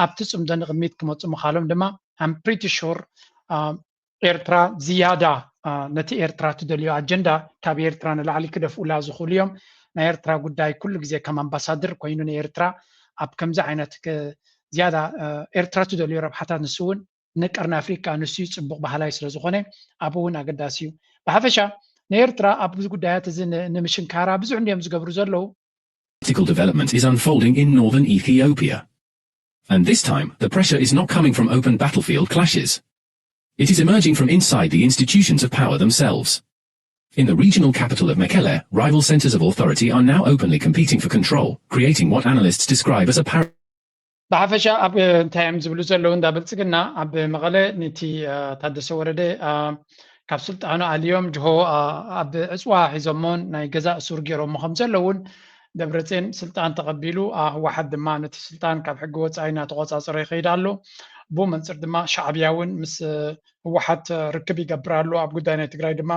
أبتسم دن غميت كموت مخالم دما I'm pretty sure إيرترا زيادة نتي إيرترا تدليو أجندة كاب إيرترا نلعلي كده في أولا زخوليوم نا إيرترا قداي كل جزء كم أمباسادر كوينون إيرترا أب كم زعينت زيادة إيرترا تدليو رب حتى نسون نكرنا أفريقيا نسيت سبق بحالا يسر زخونة أبونا قداسيو بحفشة نيرترا أبوز قدايات زين نمشن كارا بزو عندهم زقبرو زلو. Political development is unfolding in northern Ethiopia. And this time, the pressure is not coming from open battlefield clashes. It is emerging from inside the institutions of power themselves. In the regional capital of Mekelle, rival centers of authority are now openly competing for control, creating what analysts describe as a ብሓፈሻ ኣብ እንታይ እዮም ዝብሉ ዘለዉ እንዳብልፅግና ኣብ መቐለ ነቲ ታደሰ ወረደ ካብ ስልጣኑ ኣልዮም ጅሆ ኣብ ዕፅዋ ሒዞሞን ናይ ገዛ እሱር ገይሮሞ ከም ዘለውን ደብረፅዮን ስልጣን ተቐቢሉ ህወሓት ድማ ነቲ ስልጣን ካብ ሕጊ ወፃኢ እናተቆፃፀረ ይኸይድ ኣሎ ብኡ መንፅር ድማ ሻዕብያ እውን ምስ ህወሓት ርክብ ይገብር ኣሎ ኣብ ጉዳይ ናይ ትግራይ ድማ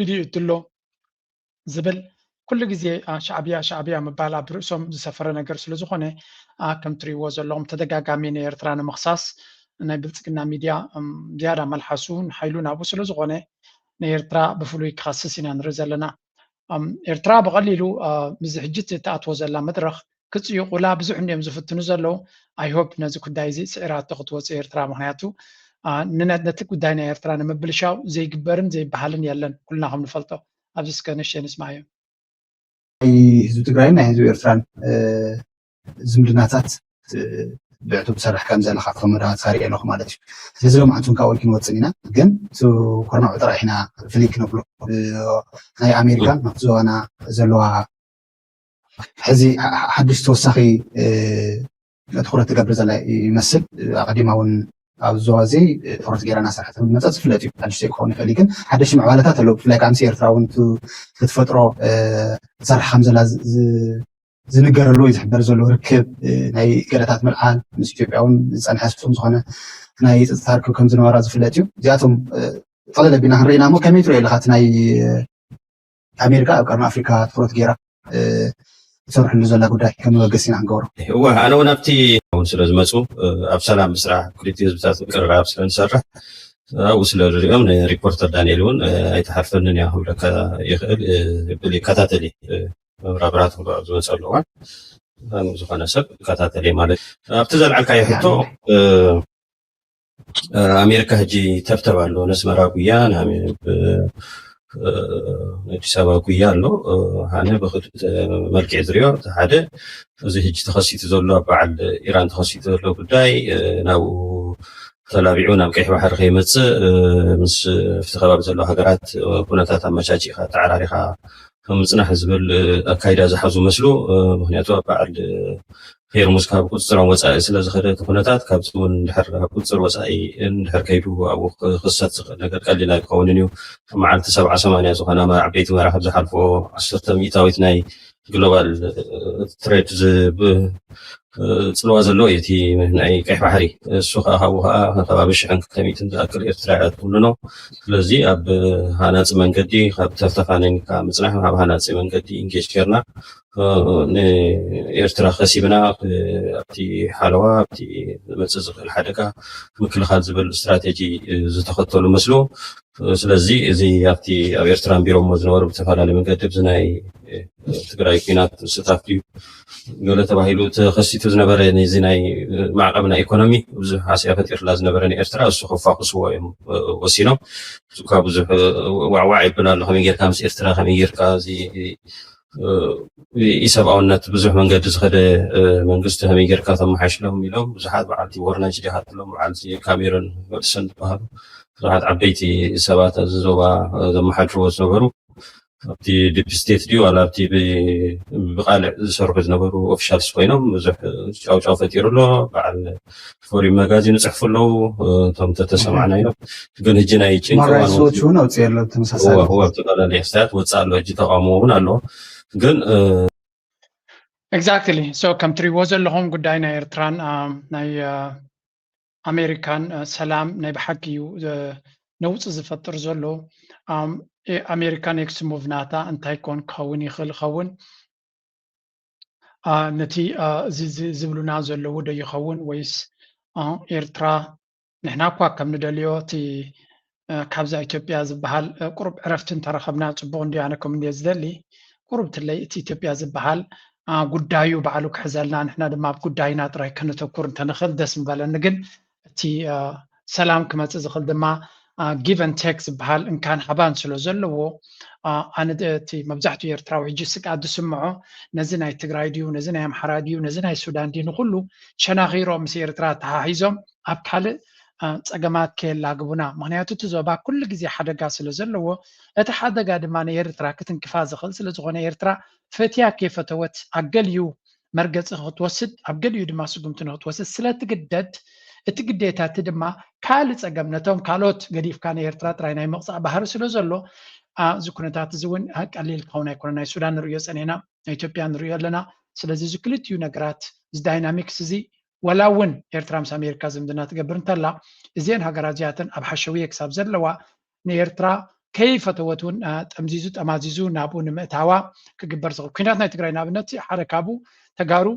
ኢዱ ይእትሎ ዝብል ኩሉ ግዜ ሻዕብያ ምባል ኣብ ርእሶም ዝሰፈረ ነገር ስለ ዝኾነ ከም ትሪእዎ ዘለኹም ተደጋጋሚ ናይ ኤርትራ ንምኽሳስ ናይ ብልፅግና ሚድያ ዝያዳ መልሓሱን ሓይሉን ኣብኡ ስለ ዝኾነ ናይ ኤርትራ ብፍሉይ ክኸስስ ኢና ንርኢ ዘለና ኤርትራ ብቐሊሉ ምዚ ሕጂ ተኣትዎ ዘላ መድረኽ ክፅይቁላ ብዙሕ እንዮም ዝፍትኑ ዘለዉ ኣይሆፕ ነዚ ጉዳይ እዚ ስዒራቶ ክትወፅእ ኤርትራ ምክንያቱ ነቲ ጉዳይ ናይ ኤርትራ ንምብልሻው ዘይግበርን ዘይበሃልን የለን ኩልና ከም ንፈልጦ ኣብዚ እስከ ንእሽተይ ንስማዕ እዮም ህዝቢ ትግራይን ናይ ህዝቢ ኤርትራን ዝምድናታት ብዕቱብ ሰራሕ ከም ዘለካ ካብቶም መዳባት ሳሪእ ኣለኹ ማለት እዩ ስለዚ ሎማዓንቱን ካብኡ ክንወፅን ኢና ግን ኮርናዑ ጥራሕ ኢና ፍልይ ክነብሎ ናይ ኣሜሪካን ናብቲ ዞባና ዘለዋ ሕዚ ሓድሽ ተወሳኺ ትኩረት ትገብር ዘላ ይመስል ኣቀዲማ እውን ኣብ ዞባ እዚ ትኩረት ጌራ እናሰርሐት መፀት ዝፍለጥ እዩ ሓድሽተይ ክኸውን ይኽእል ግን ሓደሽቲ ምዕባለታት ኣለዉ ብፍላይ ከዓ ምስ ኤርትራ እውን ክትፈጥሮ ትሰርሕ ከም ዘላ ዝንገረሉ ወይ ዝሕበር ዘሎ ርክብ ናይ ገለታት ምልዓል ምስ ኢትዮጵያ እውን ዝፀንሐ ስፍፁም ዝኾነ ናይ ፀጥታ ርክብ ከም ዝነበራ ዝፍለጥ እዩ እዚኣቶም ጠቕለል ኣቢልና ክንርኢና እሞ ከመይ ትሪኦ ኣለካ እቲ ናይ ኣሜሪካ ኣብ ቀርኒ ኣፍሪካ ትኩረት ጌራ ዝሰርሕሉ ዘላ ጉዳይ ከም መበገሲ ኢና ክንገብሮ እወ ኣነ እውን ኣብቲ እውን ስለ ዝመፁ ኣብ ሰላም ምስራሕ ክልቲኡ ህዝብታት ቅርራብ ስለ ንሰርሕ ኣብኡ ስለ ንሪኦም ንሪፖርተር ዳንኤል እውን ኣይተሓልፈንን እያ ክብለካ ይኽእል ብል ይከታተል መብራብራት ኣብ ዝመፀ ኣለዋ ዝኾነ ሰብ ይከታተል ማለት ኣብቲ ዘለዓልካዮ ሕቶ ኣሜሪካ ሕጂ ተብተብ ኣሎ ነስመራ ጉያ ኣዲስ ኣበባ ጉያ ኣሎ ኣነ ብክልተ መልክዕ ዝሪኦ እቲ ሓደ እዚ ሕጂ ተኸሲቱ ዘሎ ኣብ በዓል ኢራን ተኸሲቱ ዘሎ ጉዳይ ናብኡ ተላቢዑ ናብ ቀይሕ ባሕሪ ከይመፅእ ምስ ኣብቲ ከባቢ ዘለዎ ሃገራት ኩነታት ኣመቻቺእካ ተዓራሪኻ ምፅናሕ ዝብል ኣካይዳ ዝሓዙ መስሉ ምክንያቱ ኣብ በዓል ሄርሙዝ ካብ ቁፅሮም ወፃኢ ስለ ዝኸደ እቲ ኩነታት ካብዚ እውን እንድሕር ኣብ ቁፅር ወፃኢ እንድሕር ከይዱ ኣብኡ ክኽሰት ዝኽእል ነገር ቀሊል ኣይክኸውንን እዩ መዓልቲ 70-80 ዝኾነ ዓበይቲ መራኸብ ዝሓልፎ 10 ሚእታዊት ናይ ግሎባል ትሬድ ፅልዋ ዘለዎ እዩ እቲ ናይ ቀይሕ ባሕሪ እሱ ከዓ ካብኡ ከዓ ከባቢ 1,200 ዝኣክል ኤርትራውያን ትውንኖ ስለዚ ኣብ ሃናፂ መንገዲ ካብ ተፍተፋኒንካ ምፅናሕ ኣብ ሃናፂ መንገዲ ኢንጌጅ ጌርና ንኤርትራ ከሲብና ኣብቲ ሓለዋ ኣብቲ ዝመፅእ ዝኽእል ሓደጋ ምክልኻል ዝብል እስትራቴጂ ዝተኸተሉ መስሉ ስለዚ እዚ ኣብቲ ኣብ ኤርትራን ቢሮሞ ዝነበሩ ብዝተፈላለዩ መንገዲ ብዚ ናይ ትግራይ ኩናት ስታፍ ድዩ ገለ ተባሂሉ ተኸሲቱ ዝነበረ ነዚ ናይ ማዕቐብ ናይ ኢኮኖሚ ብዙሕ ሓስያ ፈጢርላ ዝነበረ ንኤርትራ እሱ ከፋኽስዎ እዮም ወሲኖም እሱ ካብ ብዙሕ ዋዕዋዕ ይብል ኣሎ ከመይ ጌርካ ምስ ኤርትራ ከመይ ጌርካ እዚ ኢሰብኣውነት ብዙሕ መንገዲ ዝኸደ መንግስቲ ከመይ ጌርካ ተመሓሽሎም ኢሎም ብዙሓት በዓልቲ ወርናጅ ዲሃትሎም በዓልቲ ካሜሮን ወድሰን ዝበሃሉ ብዙሓት ዓበይቲ ሰባት ኣብዚ ዞባ ዘመሓድርዎ ዝነበሩ ኣብቲ ዲፕ ስቴት ድዩ ዋላ ኣብቲ ብቃልዕ ዝሰርሑ ዝነበሩ ኦፊሻልስ ኮይኖም ብዙሕ ጫውጫው ፈጢሩሎ በዓል ፎሪን መጋዚን ይፅሕፉ ኣለዉ እቶም ተተሰማዕና ኢሎም ግን ሕጂ ናይ ጭንቅዋንሶች እውን ኣውፅእ ኣሎ ተመሳሳሊ ዝተፈላለዩ ክስታት ወፃእ ኣሎ ሕጂ ተቃውሞ እውን ኣሎ ግን ኤግዛክትሊ ሶ ከም ትሪእዎ ዘለኹም ጉዳይ ናይ ኤርትራን ናይ ኣሜሪካን ሰላም ናይ ብሓቂ እዩ ነውፅእ ዝፈጥር ዘሎ ኣሜሪካን ኤክስ ሙቭ ናታ እንታይ ኮን ክኸውን ይኽእል ይኸውን ነቲ ዝብሉና ዘለዉ ዶ ይኸውን ወይስ ኤርትራ ንሕና እኳ ከም ንደልዮ እቲ ካብዛ ኢትዮጵያ ዝበሃል ቁሩብ ዕረፍትን ተረኸብና ፅቡቕ እንዲ ኣነ ከም እንድየ ዝደሊ ቁሩብ ትለይ እቲ ኢትዮጵያ ዝበሃል ጉዳዩ ባዕሉ ክሕዘልና ንሕና ድማ ኣብ ጉዳይና ጥራይ ከነተኩር እንተንኽእል ደስ ምበለኒ ግን እቲ ሰላም ክመፅእ ዝኽእል ድማ ጊቭ ኤንድ ቴክ ዝበሃል እንካን ሓባን ስለ ዘለዎ ኣነ እቲ መብዛሕትኡ ኤርትራዊ ሕጂ ስቃድ ዝስምዖ ነዚ ናይ ትግራይ ድዩ ነዚ ናይ ኣምሓራ ድዩ ነዚ ናይ ሱዳን ድዩ ንኩሉ ሸናኺሮም ምስ ኤርትራ ተሓሒዞም ኣብ ካልእ ፀገማት ከየላግቡና ምክንያቱ እቲ ዞባ ኩሉ ግዜ ሓደጋ ስለ ዘለዎ እቲ ሓደጋ ድማ ንኤርትራ ክትንክፋ ዝኽእል ስለ ዝኾነ ኤርትራ ፈትያ ከይፈተወት ኣብ ገሊኡ መርገፂ ክትወስድ ኣብ ገሊኡ ድማ ስጉምቲ ንክትወስድ ስለትግደድ እቲ ግዴታ እቲ ድማ ካልእ ፀገም ነቶም ካልኦት ገዲፍካ ንኤርትራ ጥራይ ናይ ምቕፃእ ባህሪ ስለ ዘሎ እዚ ኩነታት እዚ እውን ቀሊል ክኸውን ኣይኮነ ናይ ሱዳን ንሪኦ ፀኒና ናይ ኢትዮጵያ ንሪኦ ኣለና ስለዚ እዚ ክልቲኡ ነገራት እዚ ዳይናሚክስ እዚ ወላ እውን ኤርትራ ምስ ኣሜሪካ ዝምድና ትገብር እንተላ እዚአን ሃገራት እዚኣተን ኣብ ሓሸውየ ክሳብ ዘለዋ ንኤርትራ ከይፈተወት እውን ጠምዚዙ ጠማዚዙ ናብኡ ንምእታዋ ክግበር ዝኽእል ኩናት ናይ ትግራይ ንኣብነት ሓደ ካብኡ ተጋሩ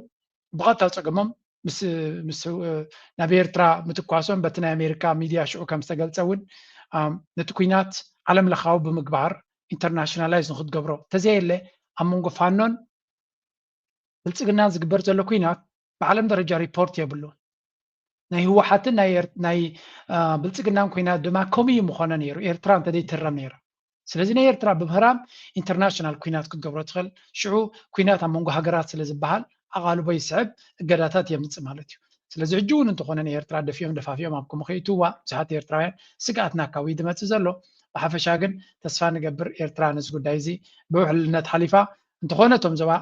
ብቐጥታ ፀገሞም ምስ ናብ ኤርትራ ምትኳሶም በቲ ናይ ኣሜሪካ ሚድያ ሽዑ ከም ዝተገልፀ እውን ነቲ ኩናት ዓለም ለኻዊ ብምግባር ኢንተርናሽናላይዝ ንክትገብሮ ተዘየለ ኣብ መንጎ ፋኖን ብልፅግናን ዝግበር ዘሎ ኩናት ብዓለም ደረጃ ሪፖርት የብሉ ናይ ህወሓትን ናይ ብልፅግናን ኩናት ድማ ከምኡ ምኾነ ነይሩ ኤርትራ እንተደይ ትረም ነይራ ስለዚ ናይ ኤርትራ ብምህራም ኢንተርናሽናል ኩናት ክትገብሮ ትኽእል ሽዑ ኩናት ኣብ መንጎ ሃገራት ስለ ዝበሃል ኣቓልቦ ይስዕብ እገዳታት የምፅእ ማለት እዩ ስለዚ ሕጂ እውን እንተኾነ ንኤርትራ ደፊኦም ደፋፊኦም ኣብ ከምኡ ከይትዋ ብዙሓት ኤርትራውያን ስጋኣትና ካብ ድመፅእ ዘሎ ብሓፈሻ ግን ተስፋ ንገብር ኤርትራ ነዚ ጉዳይ እዚ ብውሕልነት ሓሊፋ እንተኾነ እቶም ዞባ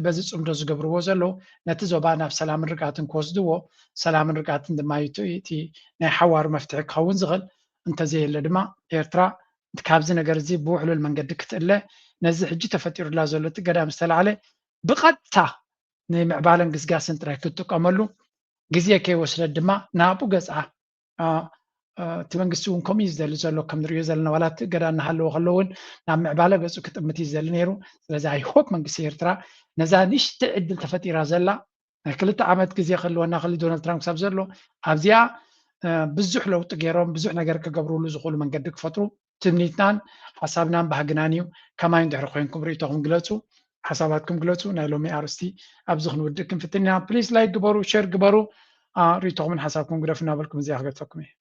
በዚ ፅምዶ ዝገብርዎ ዘለዉ ነቲ ዞባ ናብ ሰላምን ርግኣትን ክወስድዎ ሰላምን ርግኣትን ድማ እቲ ናይ ሓዋሩ መፍትሒ ክኸውን ዝኽእል እንተዘየለ ድማ ኤርትራ ካብዚ ነገር እዚ ብውሕሉል መንገዲ ክትእለ ነዚ ሕጂ ተፈጢሩላ ዘሎ እቲ ገዳም ዝተላዕለ ብቐጥታ ንምዕባለን ግስጋስን ጥራይ ክትጥቀመሉ ግዜ ከይወስደት ድማ ናብኡ ገፅዓ እቲ መንግስቲ እውን ከምኡ እዩ ዝደሊ ዘሎ ከም ንሪኦ ዘለና ዋላ እቲ ገዳ እናሃለዎ ከሎ እውን ናብ ምዕባለ ገፁ ክጥምት እዩ ዝደሊ ነይሩ ስለዚ ኣይሆፕ መንግስቲ ኤርትራ ነዛ ንእሽተይ ዕድል ተፈጢራ ዘላ ናይ 2 ዓመት ግዜ ክህልወና ክሊ ዶናልድ ትራምፕ ክሳብ ዘሎ ኣብዚኣ ብዙሕ ለውጢ ገይሮም ብዙሕ ነገር ክገብርሉ ዝኽእሉ መንገዲ ክፈጥሩ ትምኒትናን ሓሳብናን ባህግናን እዩ ከማይ እንድሕሪ ኮይንኩም ርእቶኩም ግለፁ ሓሳባትኩም ግለፁ ናይ ሎሚ ኣርስቲ ኣብዚ ክንውድእ ክንፍትና ፕሊስ ላይክ ግበሩ ሸር ግበሩ ርእቶኩምን ሓሳብኩም ግደፉ እናበልኩም እዚኣ ክገልፀኩም እየ